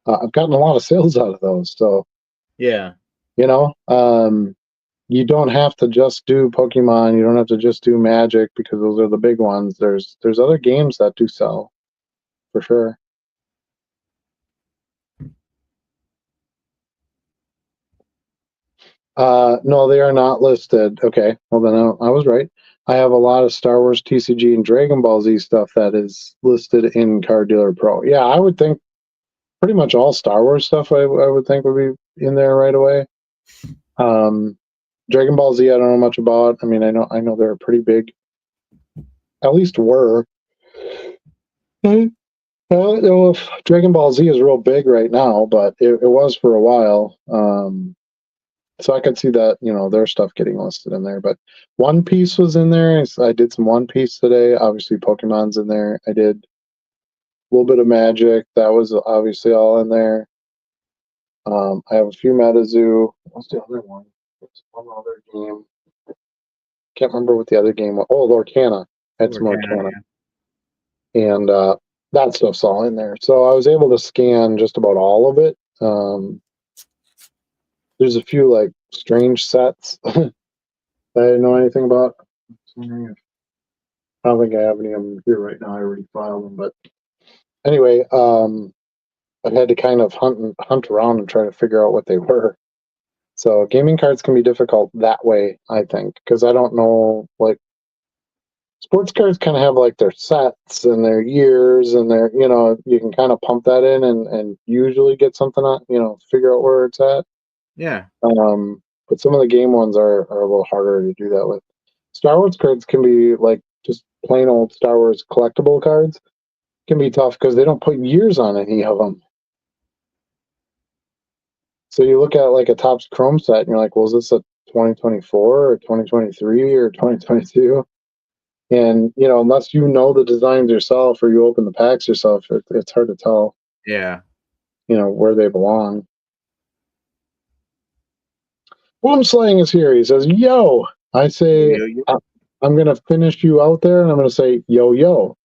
I've gotten a lot of sales out of those, so Yeah. you know, you don't have to just do Pokemon. You don't have to just do Magic because those are the big ones. There's other games that do sell for sure. No, they are not listed. Okay, well then I was right. I have a lot of Star Wars, TCG, and Dragon Ball Z stuff that is listed in Card Dealer Pro. Yeah, I would think pretty much all Star Wars stuff. I would think would be in there right away. Um, Dragon Ball Z, I don't know much about. I mean, I know they're pretty big. At least were. I don't know if Dragon Ball Z is real big right now, but it was for a while. So I could see that, their stuff getting listed in there. But One Piece was in there. I did some One Piece today. Obviously, Pokemon's in there. I did a little bit of Magic. That was obviously all in there. I have a few MetaZoo. What's the other one? What's one other game? Can't remember what the other game was. Oh, Lorcana. I had some Lorcana, Lorcana. And that stuff's all in there. So I was able to scan just about all of it. There's a few like strange sets that I didn't know anything about. I don't think I have any of them here right now. I already filed them, but anyway, I had to kind of hunt around and try to figure out what they were. So gaming cards can be difficult that way, I think, because I don't know. Like sports cards kind of have like their sets and their years and their, you can kind of pump that in and usually get something on, figure out where it's at. yeah. But some of the game ones are a little harder to do that with. Star Wars cards can be like just plain old Star Wars collectible cards. Can be tough because they don't put years on any of them. So you look at like a Topps Chrome set and you're like, well, is this a 2024 or 2023 or 2022? And unless you know the designs yourself or you open the packs yourself, it's hard to tell, Yeah. where they belong. Boom Slaying is here. He says, yo. I Yo, say, yo, yo. I'm going to finish you out there and I'm going to say, yo, yo.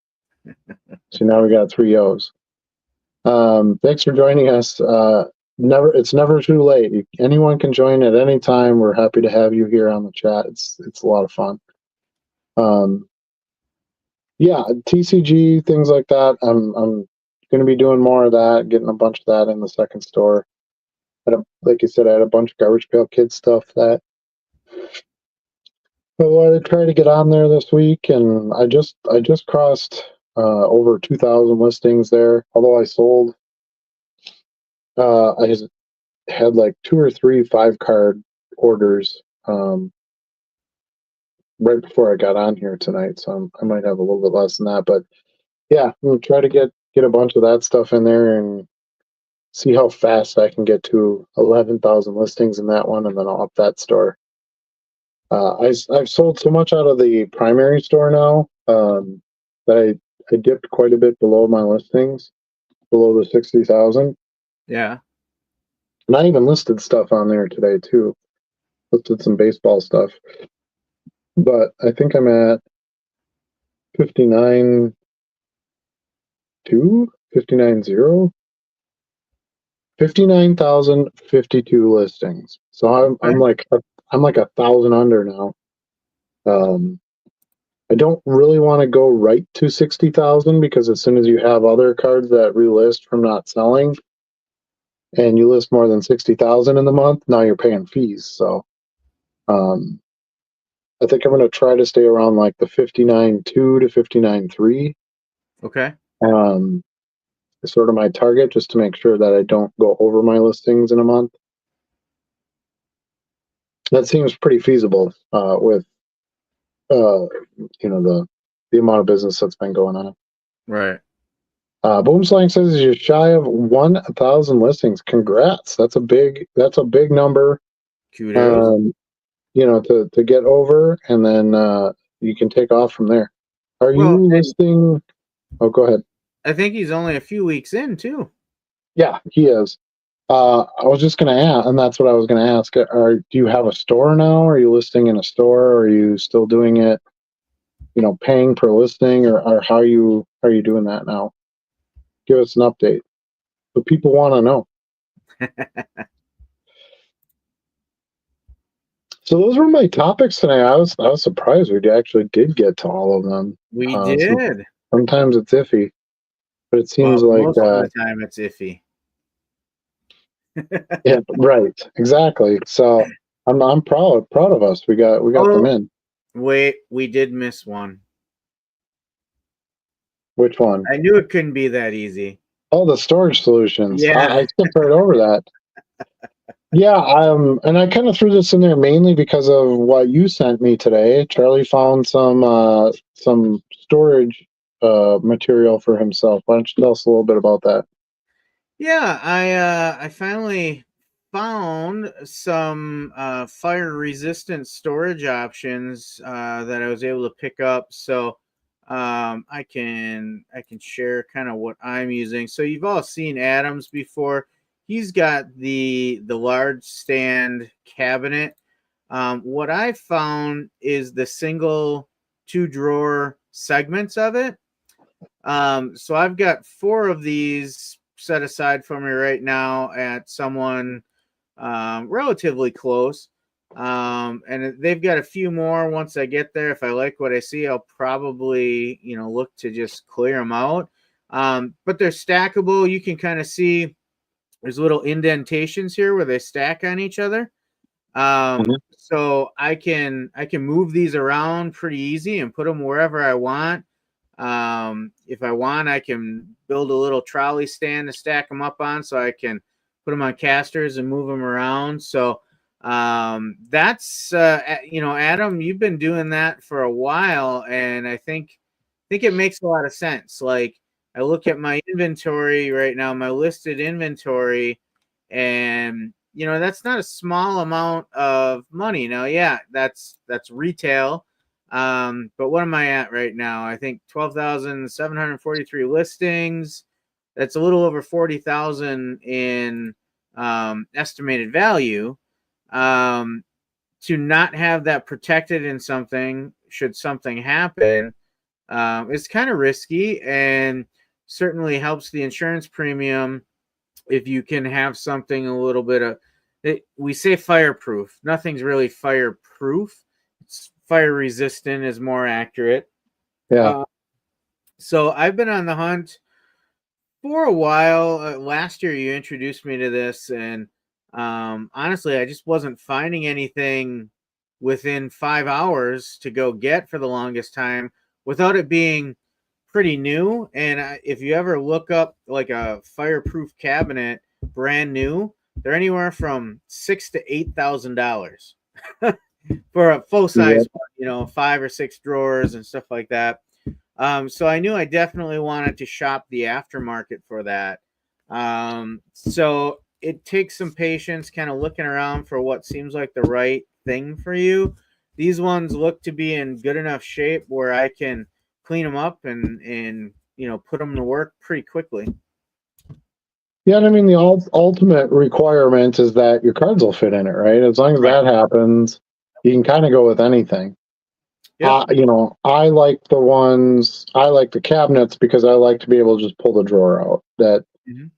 So now we got 3 O's. Thanks for joining us. It's never too late. Anyone can join at any time. We're happy to have you here on the chat. It's a lot of fun. Yeah, TCG, things like that. I'm going to be doing more of that, getting a bunch of that in the second store. Like you said, I had a bunch of Garbage Pail Kids stuff that I wanted to try to get on there this week, and I just crossed over 2,000 listings there. Although I sold, I just had like 2 or 3 5 card orders. right before I got on here tonight, so I might have a little bit less than that. But yeah, we'll try to get a bunch of that stuff in there and see how fast I can get to 11,000 listings in that one, and then I'll up that store. I've sold so much out of the primary store now that I dipped quite a bit below my listings, below the 60,000. Yeah. And I even listed stuff on there today too. Listed some baseball stuff. But I think I'm at 59 2, 59 0, 59,052 listings. So Okay. I'm like 1,000 under now. Um, I don't really want to go right to 60,000 because as soon as you have other cards that relist from not selling and you list more than 60,000 in the month, now you're paying fees. So um, I think I'm going to try to stay around like the 59.2 to 59.3. Okay. Is sort of my target just to make sure that I don't go over my listings in a month. That seems pretty feasible with the amount of business that's been going on. Right. Boomslang says you're shy of 1,000 listings. Congrats! That's a big number. Kudos. Um, to get over, and then you can take off from there. Are Well, you and listing? Oh, go ahead. I think he's only a few weeks in too. Yeah, he is. I was just going to ask, and that's what I was going to ask. Do you have a store now? Are you listing in a store? Or are you still doing it, paying per listing, or how are you doing that now? Give us an update. But people want to know. So those were my topics today. I was surprised we actually did get to all of them. We Some, did. sometimes it's iffy, but it seems Well, like most of the time it's iffy. yeah, right, exactly. So I'm proud of us. We got them Oh, in. wait, we did miss one. Which one? I knew it couldn't be that easy. Oh, the storage solutions. Yeah. I skipped right over that. Yeah, and I kind of threw this in there mainly because of what you sent me today. Charlie found some storage material for himself. Why don't you tell us a little bit about that? Yeah, I finally found some fire resistant storage options that I was able to pick up. So I can share kind of what I'm using. So you've all seen Adam's before. He's got the large stand cabinet. What I found is the single 2 drawer segments of it. So I've got 4 of these set aside for me right now at someone relatively close. And they've got a few more once I get there. If I like what I see, I'll probably, look to just clear them out. But they're stackable. You can kind of see there's little indentations here where they stack on each other. Mhm. So I can move these around pretty easy and put them wherever I want. If I want, I can build a little trolley stand to stack them up on, so I can put them on casters and move them around. So that's Adam, you've been doing that for a while, and I think it makes a lot of sense. Like I look at my inventory right now, my listed inventory, and that's not a small amount of money. Now, yeah, that's retail. But what am I at right now? I think 12,743 listings. That's a little over 40,000 in estimated value. Um, to not have that protected in something, should something happen, is kind of risky and certainly helps the insurance premium if you can have something a little bit of it. We say fireproof. Nothing's really fireproof. It's fire resistant is more accurate. Yeah. Uh, so I've been on the hunt for a while. Last year, you introduced me to this, and honestly, I just wasn't finding anything within 5 hours to go get for the longest time without it being pretty new. And if you ever look up like a fireproof cabinet, brand new, they're anywhere from $6,000 to $8,000. for a full Yeah. size one, 5 or 6 drawers and stuff like that. So I knew I definitely wanted to shop the aftermarket for that. So it takes some patience, kind of looking around for what seems like the right thing for you. These ones look to be in good enough shape where I can clean them up and put them to work pretty quickly. Yeah, and I mean the ultimate requirement is that your cards will fit in it, right? As long as Right. that happens, you can kind of go with anything. Yep. I like I like the cabinets because I like to be able to just pull the drawer out. Mhm.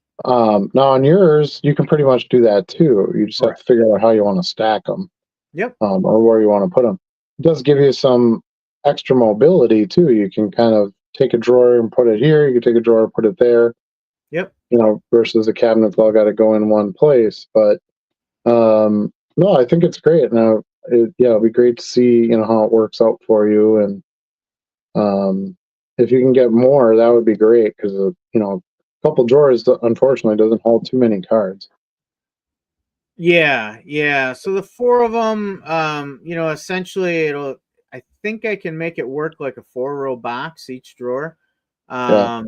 Now on yours, you can pretty much do that too. You just have Correct. to figure out how you want to stack them, Yep. or where you want to put them. It does give you some extra mobility too. You can kind of take a drawer and put it here. You can take a drawer, put it there. Yep. Versus a cabinet's all got to go in one place. But no, I think it's great. Now, it'll be great to see how it works out for you, and if you can get more, that would be great because a couple drawers unfortunately doesn't hold too many cards. Yeah, yeah. So the four of them, essentially I think I can make it work like a 4-row box each drawer. Yeah,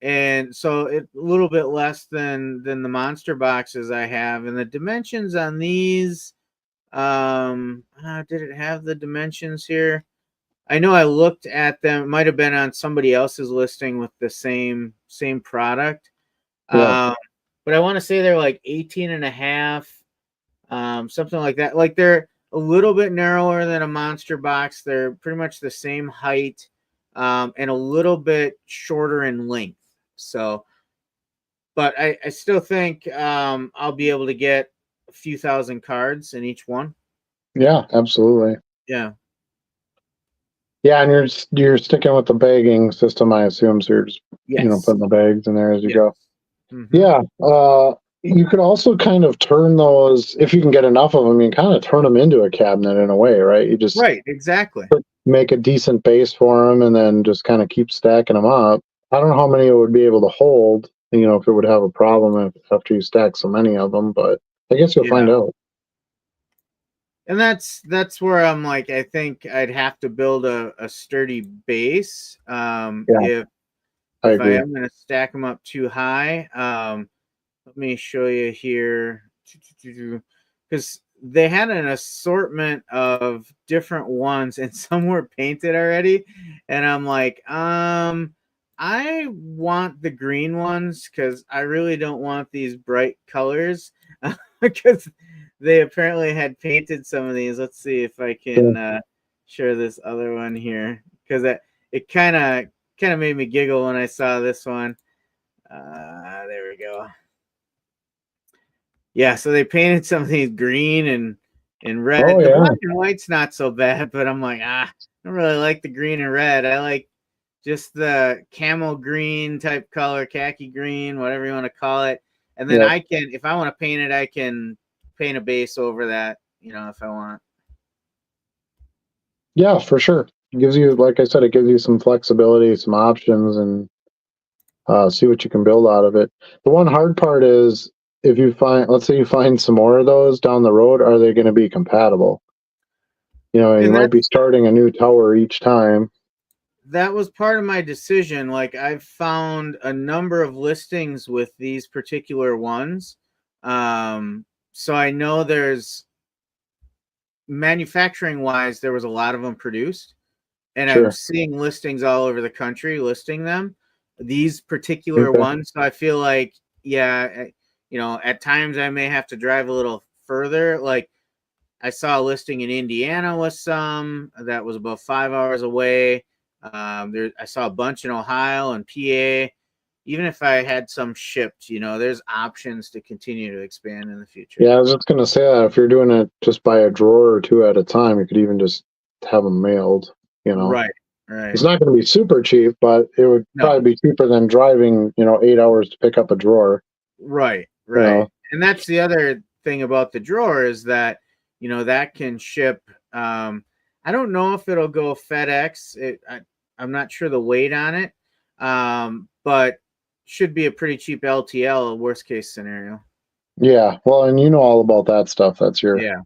And so it's a little bit less than the monster boxes I have. And the dimensions on these, did it have the dimensions here? I know I looked at them. It might have been on somebody else's listing with the same product. yeah, Um, but I want to say they're like 18 and a half, something like that. Like they're a little bit narrower than a monster box. They're pretty much the same height, and a little bit shorter in length. So, but I still think I'll be able to get a few thousand cards in each one. yeah, absolutely. Yeah. Yeah, and you're sticking with the bagging system, I assume. So you're just Yes. putting the bags in there as you Yes. go. Mm-hmm. Yeah. You could also kind of turn those, if you can get enough of them, you kind of turn them into a cabinet in a way, right? You just Right. Exactly. make a decent base for them and then just kind of keep stacking them up. I don't know how many it would be able to hold, if it would have a problem after you stack so many of them, but I guess you'll Yeah. find out. And that's where I'm like, I think I'd have to build a sturdy base. Yeah, If I I agree. am going to stack them up too high. Let me show you here, because they had an assortment of different ones and some were painted already, and I'm like, I want the green ones because I really don't want these bright colors because they apparently had painted some of these. Let's see if I Yeah. can share this other one here because it kind of made me giggle when I saw this one. There we go. Yeah, so they painted some of these green and Oh red. The yeah, black and white's not so bad, but I'm like, I don't really like the green and red. I like just the camel green type color, khaki green, whatever you want to call it. And then yeah, I can, if I want to paint it, I can paint a base over that, if I want. yeah, for sure. It gives you, like I said, it gives you some flexibility, some options, and see what you can build out of it. The one hard part is if you find, let's say you find some more of those down the road, are they going to be compatible? You And might be starting a new tower each time. that was part of my decision. Like I've found a number of listings with these particular ones. So I know there's manufacturing wise, there was a lot of them produced, and I'm Sure. seeing listings all over the country listing them. These particular Okay. ones, so I feel like, yeah, at times I may have to drive a little further. Like I saw a listing in Indiana with some that was about 5 hours away. I saw a bunch in Ohio and PA. Even if I had some shipped, there's options to continue to expand in the future. Yeah, I was just going to say that if you're doing it just by a drawer or two at a time, you could even just have them mailed. You know, Right, right. it's not going to be super cheap, but it would No, probably be cheaper than driving, 8 hours to pick up a drawer. right, You right. know, And that's the other thing about the drawer is that, that can ship. I don't know if it'll go FedEx. I'm not sure the weight on it, but should be a pretty cheap LTL, worst case scenario. yeah. Well, and you know all about that stuff. That's your Yeah.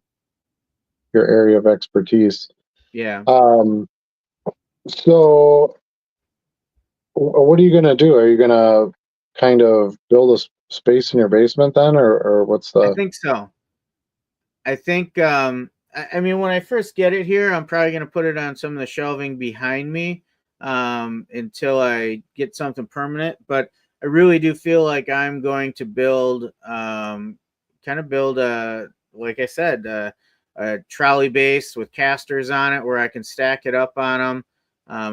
your area of expertise. Yeah. Um, so what are you going to do? Are you going to kind of build a space in your basement then, or what's I the? think so. I think I mean when I first get it here, I'm probably gonna put it on some of the shelving behind me until I get something permanent. But I really do feel like I'm going to build kind of build a like I said a trolley base with casters on it where I can stack it up on them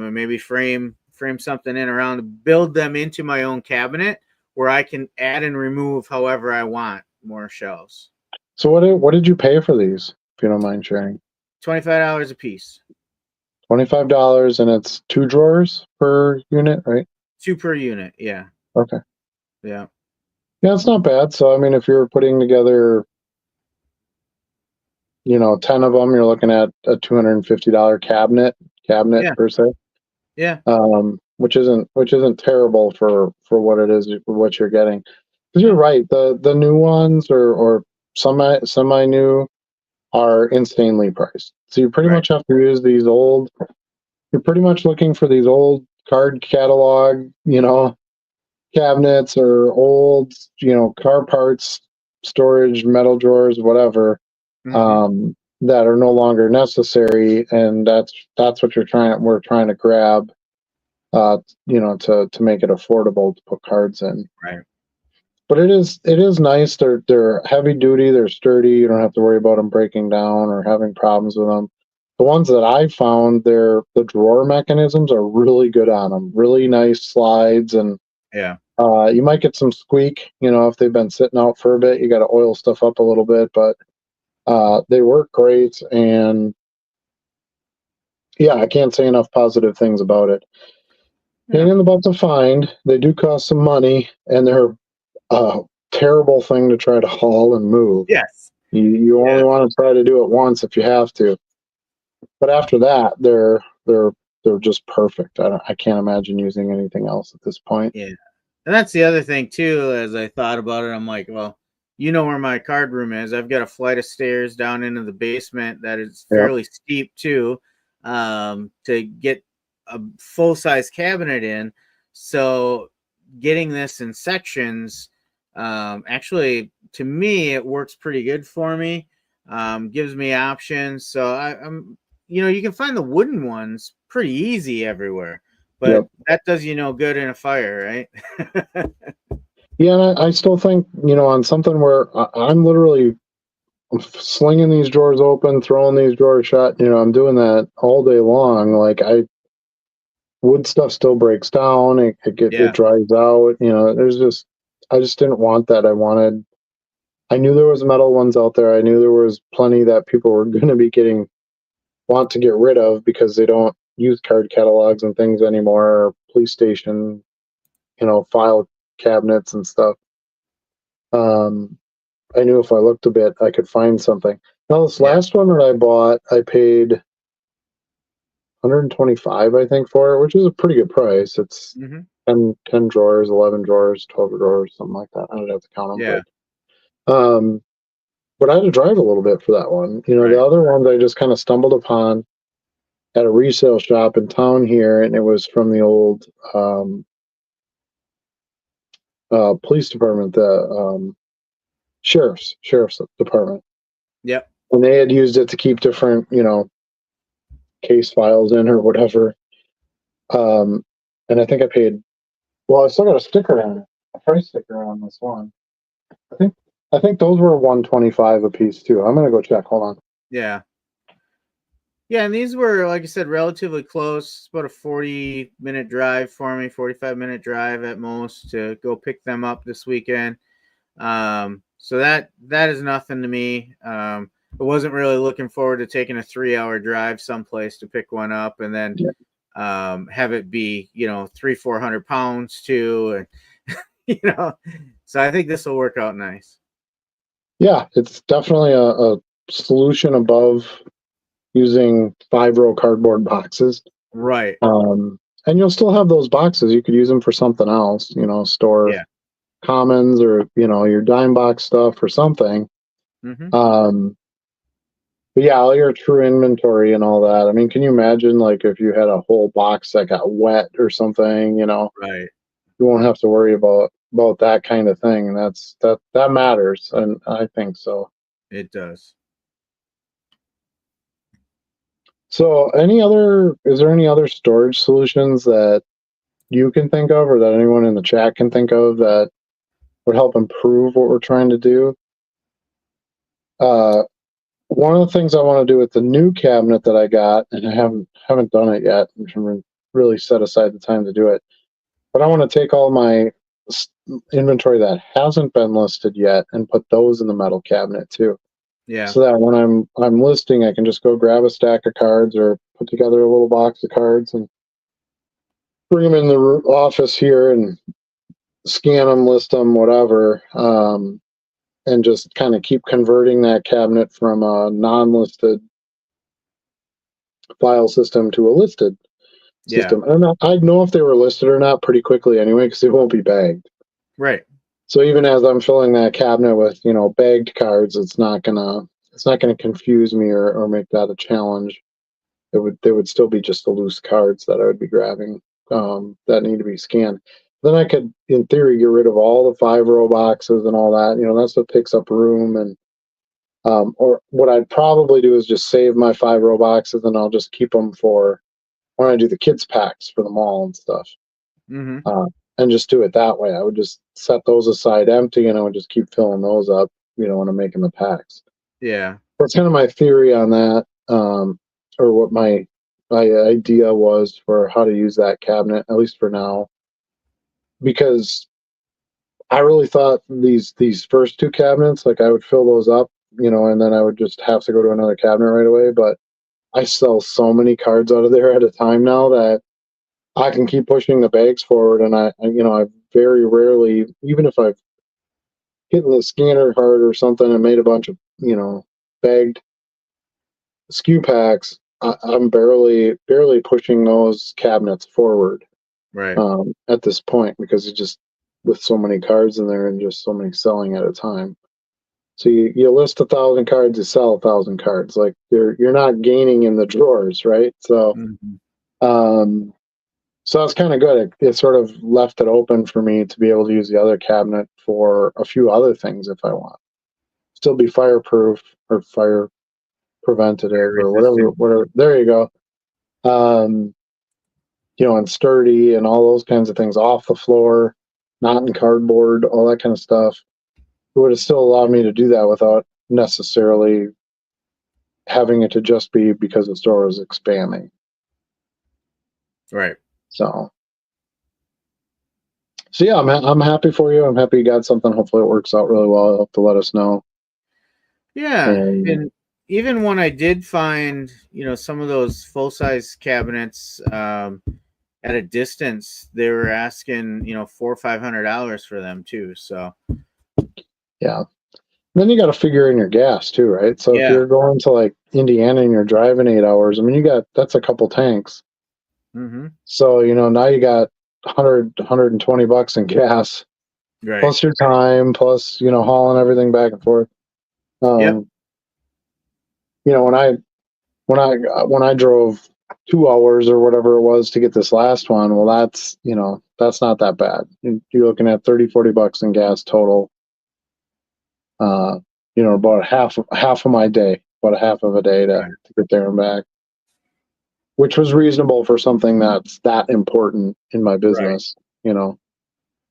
and maybe frame something in around build them into my own cabinet where I can add and remove however I want more shelves. So what did you pay for these? If you don't mind sharing. $25 a piece. $25, and it's 2 drawers per unit, right? Two per unit. Yeah. Okay. Yeah. Yeah, it's not bad. So I mean, if you're putting together, 10 of them, you're looking at a $250 cabinet Yeah. per se. Yeah. Which isn't terrible for what it is, what you're getting. Because you're Yeah. right, the new ones or semi new are insanely priced. So you pretty Right. much have to use these old. You're pretty much looking for these old card catalog, cabinets or old, car parts storage, metal drawers, whatever, Mm-hmm. um, that are no longer necessary, and that's what we're trying to grab, to make it affordable to put cards in. Right. But it is nice. They're heavy duty. They're sturdy. You don't have to worry about them breaking down or having problems with them. The ones that I found, the drawer mechanisms are really good on them. Really nice slides, and Yeah. you might get some squeak. If they've been sitting out for a bit, you got to oil stuff up a little bit. But they work great, and yeah, I can't say enough positive things about it. Pain Yeah. in the butt to find. They do cost some money, and they're a terrible thing to try to haul and move. Yes. You only Yes. want to try to do it once if you have to, but after that, they're just perfect. I can't imagine using anything else at this point. Yeah. And that's the other thing too, as I thought about it, I'm like, well, you know where my card room is. I've got a flight of stairs down into the basement that is Yeah, fairly steep too, to get a full size cabinet in. So getting this in sections, actually to me, it works pretty good for me. Gives me options. So I'm, you can find the wooden ones pretty easy everywhere, but yep, that does you no good in a fire, right? yeah. And I still think on something where I'm literally slinging these drawers open, throwing these drawers shut. I'm doing that all day long. Like wood stuff still breaks down. It Yeah. dries out. I just didn't want that. I knew there was metal ones out there. I knew there was plenty that people were going to be want to get rid of because they don't use card catalogs and things anymore, or police station, file cabinets and stuff. Um, I knew if I looked a bit, I could find something. Now, this Yeah. last one that I bought, I paid 125, I think, for it, which is a pretty good price. It's Hmm. 10 drawers, 11 drawers, 12 drawers, something like that. I don't have to count them, Yeah. um, but I had to drive a little bit for that one. The Right. other ones I just kind of stumbled upon at a resale shop in town here, and it was from the old um, police department, the sheriff's department, Yep. and they had used it to keep different, case files in or whatever. Um, and I think I paid. Well, I still got a sticker on it, a price sticker on this one. I think I think those were 125 a piece too. I'm gonna go check. Hold on. Yeah. Yeah. And these were, like I said, relatively close. It's about a 40-minute drive for me, 45-minute drive at most to go pick them up this weekend. So that is nothing to me. I wasn't really looking forward to taking a 3-hour drive someplace to pick one up and then Yeah, have it be 300-400 pounds too, and so I think this will work out nice. yeah, it's definitely a solution above using 5-row cardboard boxes. Right. And you'll still have those boxes. You could use them for something else. Store Yeah. commons or your dime box stuff or something. Hmm. Um, But yeah, all your true inventory and all that. I mean, can you imagine like if you had a whole box that got wet or something? Right. You won't have to worry about that kind of thing. And that matters, and I think so. It does. So, is there any other storage solutions that you can think of, or that anyone in the chat can think of that would help improve what we're trying to do? Uh, One of the things I want to do with the new cabinet that I got, and I haven't done it yet, I haven't really set aside the time to do it. But I want to take all my inventory that hasn't been listed yet and put those in the metal cabinet too, Yeah. so that when I'm listing, I can just go grab a stack of cards or put together a little box of cards and bring them in the office here and scan them, list them, whatever, and just kind of keep converting that cabinet from a non-listed file system to a listed Yeah. system. And I'd know if they were listed or not pretty quickly anyway, because they won't be bagged. Right. So even as I'm filling that cabinet with bagged cards, it's not gonna confuse me or make that a challenge. They would still be just the loose cards that I would be grabbing, that need to be scanned. Then I could, in theory, get rid of all the 5-row boxes and all that. That's what takes up room. And or what I'd probably do is just save my 5-row boxes, and I'll just keep them for when I do the kids packs for the mall and stuff. Mm-hmm. Uh, and just do it that way. I would just set those aside empty, and I would just keep filling those up, when I'm making the packs. Yeah. That's kind of my theory on that, or what my idea was for how to use that cabinet, at least for now, because I really thought these first two cabinets, like I would fill those up, and then I would just have to go to another cabinet right away. But I sell so many cards out of there at a time now that I can keep pushing the bags forward, and I very rarely, even if I've hit the scanner hard or something and made a bunch of bagged SKU packs, I'm barely pushing those cabinets forward, Right. at this point, because it's just with so many cards in there and just so many selling at a time. So you list 1,000 cards, you sell 1,000 cards. Like you're not gaining in the drawers, right? So Mm-hmm. um, so that's kind of good. It sort of left it open for me to be able to use the other cabinet for a few other things if I want. Still be fireproof or fire Fire preventative or whatever. resistant. Whatever. There you go. Um, and sturdy and all those kinds of things, off the floor, not in cardboard, all that kind of stuff. It would have still allowed me to do that without necessarily having it to just be because the store was expanding. Right. So yeah, I'm happy for you. I'm happy you got something. Hopefully it works out really well. You'll have to let us know. Yeah. And And even when I did find, some of those full size cabinets, at a distance, they were asking, $400 or $500 for them too. So yeah. Then you got to figure in your gas too, right? So if yeah. you're going to like Indiana and you're driving 8 hours, I mean, that's a couple tanks. Mm-hmm. So, now you got 120 bucks in gas, Right. plus your time, plus, hauling everything back and forth. Yep. Um, when I drove 2 hours or whatever it was to get this last one, well, that's not that bad. You're looking at 30, 40 bucks in gas total. About half of my day, about a half of a day to, Right. to get there and back, which was reasonable for something that's that important in my Right. business.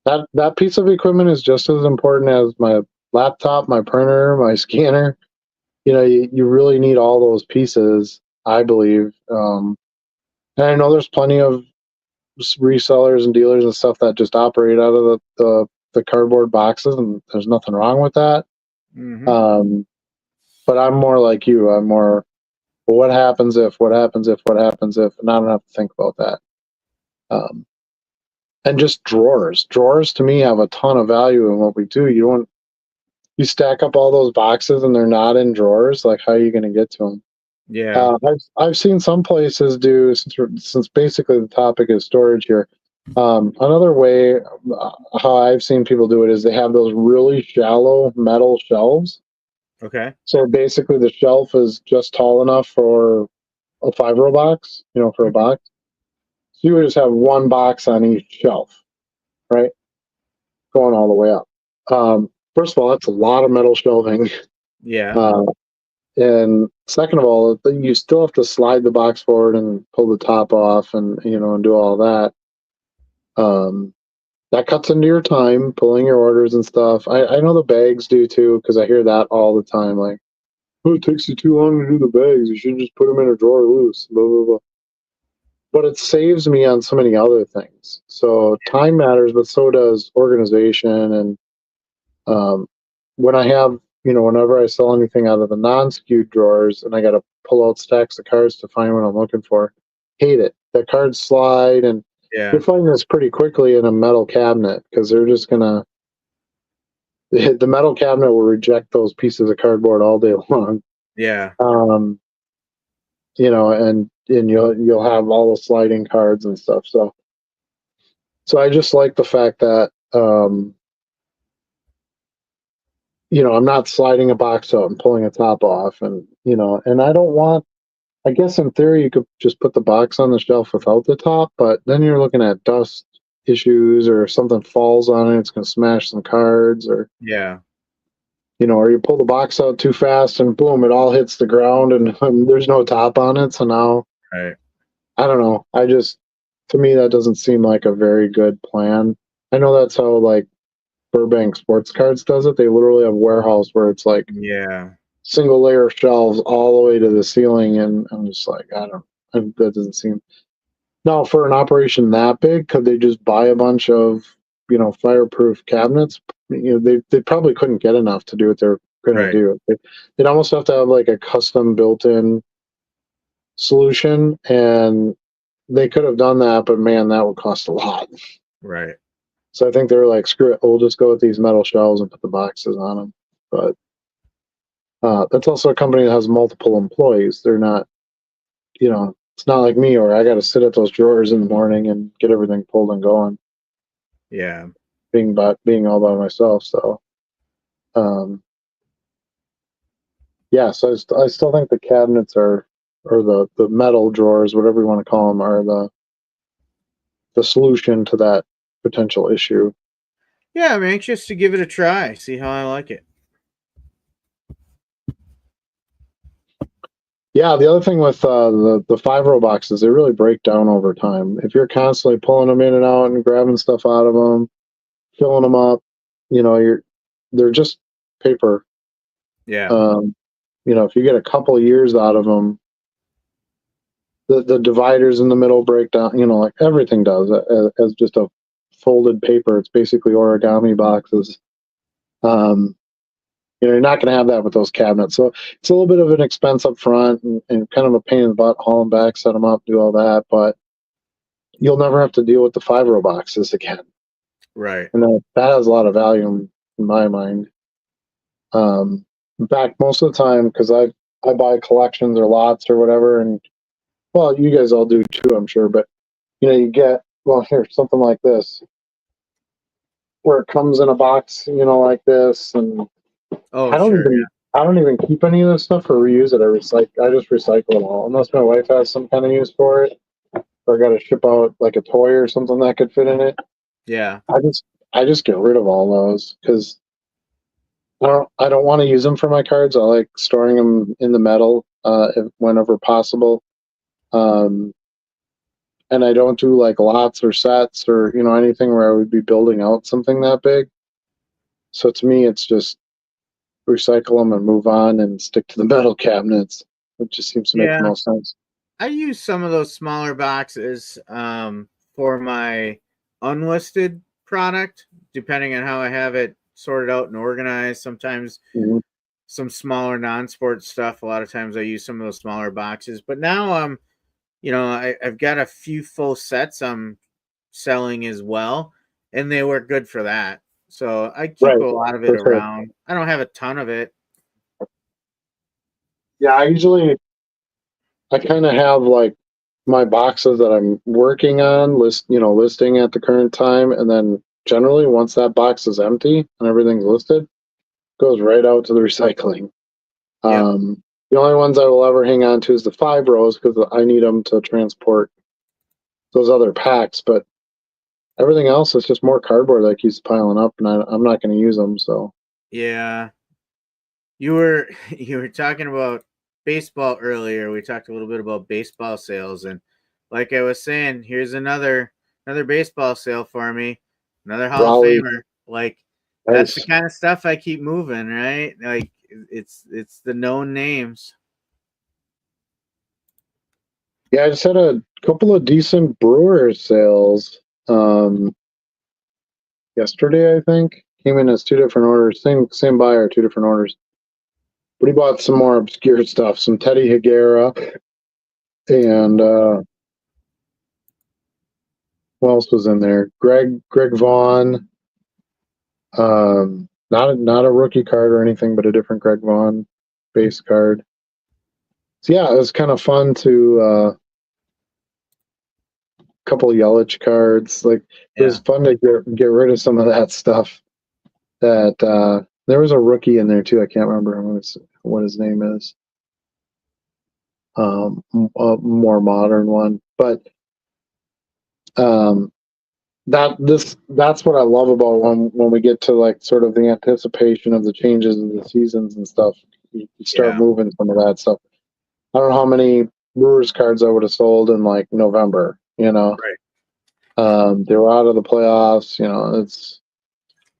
That piece of equipment is just as important as my laptop, my printer, my scanner. You really need all those pieces, I believe. And I know there's plenty of resellers and dealers and stuff that just operate out of the cardboard boxes, and there's nothing wrong with that. Mm-hmm. Um, but I'm more like you. I'm more, well, what happens if, what happens if, what happens if, and I don't have to think about that. And just drawers to me have a ton of value in what we do. You stack up all those boxes and they're not in drawers. Like, how are you going to get to them? Yeah. I've seen some places do, since basically the topic is storage here. Another way, how I've seen people do it is they have those really shallow metal shelves, Okay. So basically, the shelf is just tall enough for a 5-row box, for a Mhm. box. So you would just have one box on each shelf, right? Going all the way up. First of all, that's a lot of metal shelving. Yeah. Uh, and second of all, you still have to slide the box forward and pull the top off and do all that. Um, that cuts into your time pulling your orders and stuff. I know the bags do too, because I hear that all the time. Like, oh, it takes you too long to do the bags. You should just put them in a drawer loose, blah, blah, blah. But it saves me on so many other things. So time matters, but so does organization. And um, when I have, whenever I sell anything out of the non-skewed drawers and I got to pull out stacks of cards to find what I'm looking for, hate it. The cards slide, and you'll Yeah. find this pretty quickly in a metal cabinet because they're just gonna the metal cabinet will reject those pieces of cardboard all day long. Yeah. Um, and you'll have all the sliding cards and stuff. So I just like the fact that I'm not sliding a box out and pulling a top off, and I don't want. I guess in theory you could just put the box on the shelf without the top, but then you're looking at dust issues or something falls on it, it's going to smash some cards, Yeah. or you pull the box out too fast and boom, it all hits the ground and there's no top on it. So now Right. I don't know. To me, that doesn't seem like a very good plan. I know that's how like Burbank Sports Cards does it. They literally have a warehouse where it's like Yeah. single layer shelves all the way to the ceiling, and I'm just like, that doesn't seem. Now, for an operation that big, could they just buy a bunch of fireproof cabinets? They probably couldn't get enough to do what they're going to Right. do. They'd almost have to have like a custom built-in solution, and they could have done that, but man, that would cost a lot. Right. So I think they were like, screw it, we'll just go with these metal shelves and put the boxes on them. But that's also a company that has multiple employees. They're not, it's not like me where I got to sit at those drawers in the morning and get everything pulled and going, Yeah. being all by myself. So, um, yeah, so I still think the cabinets or the metal drawers, whatever you want to call them, are the solution to that potential issue. Yeah. I'm anxious to give it a try. See how I like it. Yeah, the other thing with the 5-row boxes, they really break down over time. If you're constantly pulling them in and out and grabbing stuff out of them, filling them up, they're just paper. Yeah. Um, if you get a couple of years out of them, the dividers in the middle break down. Like everything does as just a folded paper. It's basically origami boxes. Um, you're not going to have that with those cabinets. So it's a little bit of an expense up front and kind of a pain in the butt, haul them back, set them up, do all that. But you'll never have to deal with the 5-row boxes again. Right. And that has a lot of value in my mind. In fact, most of the time, because I buy collections or lots or whatever, and well, you guys all do too, I'm sure. But you get here something like this, where it comes in a box, like this, and Oh, I don't sure. even I don't even keep any of this stuff or reuse it. I just recycle it all, unless my wife has some kind of use for it, or got to ship out like a toy or something that could fit in it. Yeah. I just get rid of all those because I don't want to use them for my cards. I like storing them in the metal whenever possible. Um, and I don't do like lots or sets or anything where I would be building out something that big. So to me, it's just recycle them and move on and stick to the metal cabinets. It just seems to make the Yeah. most sense. I use some of those smaller boxes for my unlisted product, depending on how I have it sorted out and organized. Sometimes Mhm. some smaller non-sport stuff. A lot of times I use some of those smaller boxes. But now I've got a few full sets I'm selling as well, and they work good for that. So I keep Right, a lot of it for sure. around. I don't have a ton of it. Yeah, I kind of have like my boxes that I'm working on listing at the current time, and then generally once that box is empty and everything's listed, goes right out to the recycling. Yep. The only ones I will ever hang on to is the 5 rows because I need them to transport those other packs. But everything else is just more cardboard that keeps piling up, and I'm not going to use them. So Yeah. You were you were talking about baseball earlier. We talked a little bit about baseball sales, and like I was saying, here's another baseball sale for me, another Hall of Raleigh, Famer. Like that's the nice. kind of stuff I keep moving, right? Like it's the known names. Yeah, I just had a couple of decent Brewers sales yesterday. I think came in as 2 different orders, same buyer, 2 different orders. But he bought some more obscure stuff, some Teddy Higuera, and what else was in there? Greg Vaughn. Not a rookie card or anything, but a different Greg Vaughn base card. So yeah, it was kind of fun to couple of Yelich cards. Like it was Yeah. fun to get rid of some of that stuff. That there was a rookie in there too. I can't remember what his name is. A more modern one, but um, that's what I love about when we get to like sort of the anticipation of the changes in the seasons and stuff. You start Yeah. moving some of that stuff. I don't know how many Brewers cards I would have sold in like November. Right. They were out of the playoffs. It's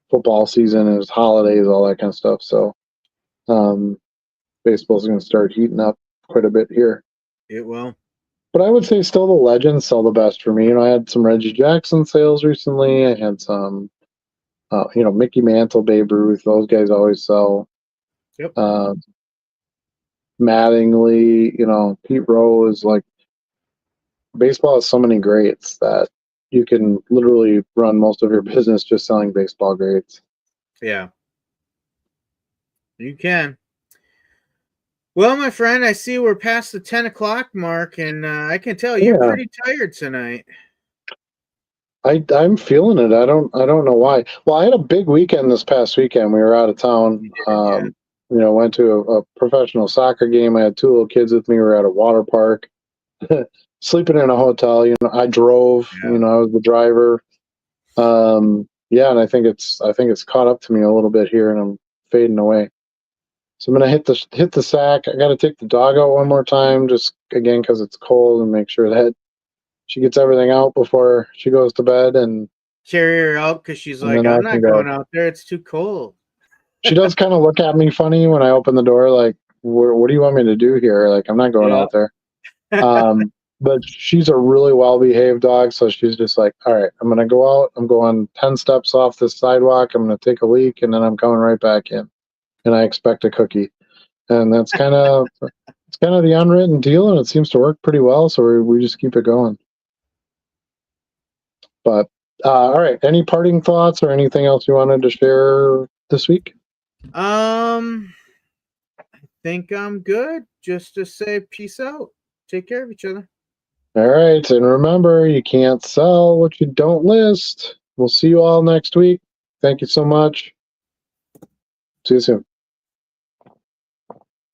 football season, it was holidays, all that kind of stuff. So baseball's going to start heating up quite a bit here. It will. But I would say still the legends sell the best for me. I had some Reggie Jackson sales recently. I had some, Mickey Mantle, Babe Ruth. Those guys always sell. Yep. Uh, Mattingly, Pete Rose. Like baseball has so many greats that you can literally run most of your business just selling baseball greats. Yeah. You can. Well, my friend, I see we're past the 10 o'clock mark, and I can tell you're Yeah, pretty tired tonight. I'm feeling it. I don't know why. Well, I had a big weekend this past weekend. We were out of town. You did, yeah. Went to a professional soccer game. I had 2 little kids with me. We were at a water park, sleeping in a hotel. I drove. Yeah. I was the driver. Yeah, and I think it's caught up to me a little bit here, and I'm fading away. So I'm gonna hit the sack. I got to take the dog out one more time, just again because it's cold, and make sure that she gets everything out before she goes to bed, and Carry her out because she's like, then I I'm can not go. going out there. It's too cold. She does kind of look at me funny when I open the door, like, what do you want me to do here? Like, I'm not going Yeah. out there. Um, but she's a really well behaved dog, so she's just like, all right, I'm gonna go out. I'm going 10 steps off this sidewalk. I'm gonna take a leak, and then I'm coming right back in. And I expect a cookie. And that's kind of the unwritten deal, and it seems to work pretty well. So we just keep it going. But all right, any parting thoughts or anything else you wanted to share this week? I think I'm good. Just to say peace out. Take care of each other. All right, and remember, you can't sell what you don't list. We'll see you all next week. Thank you so much. See you soon.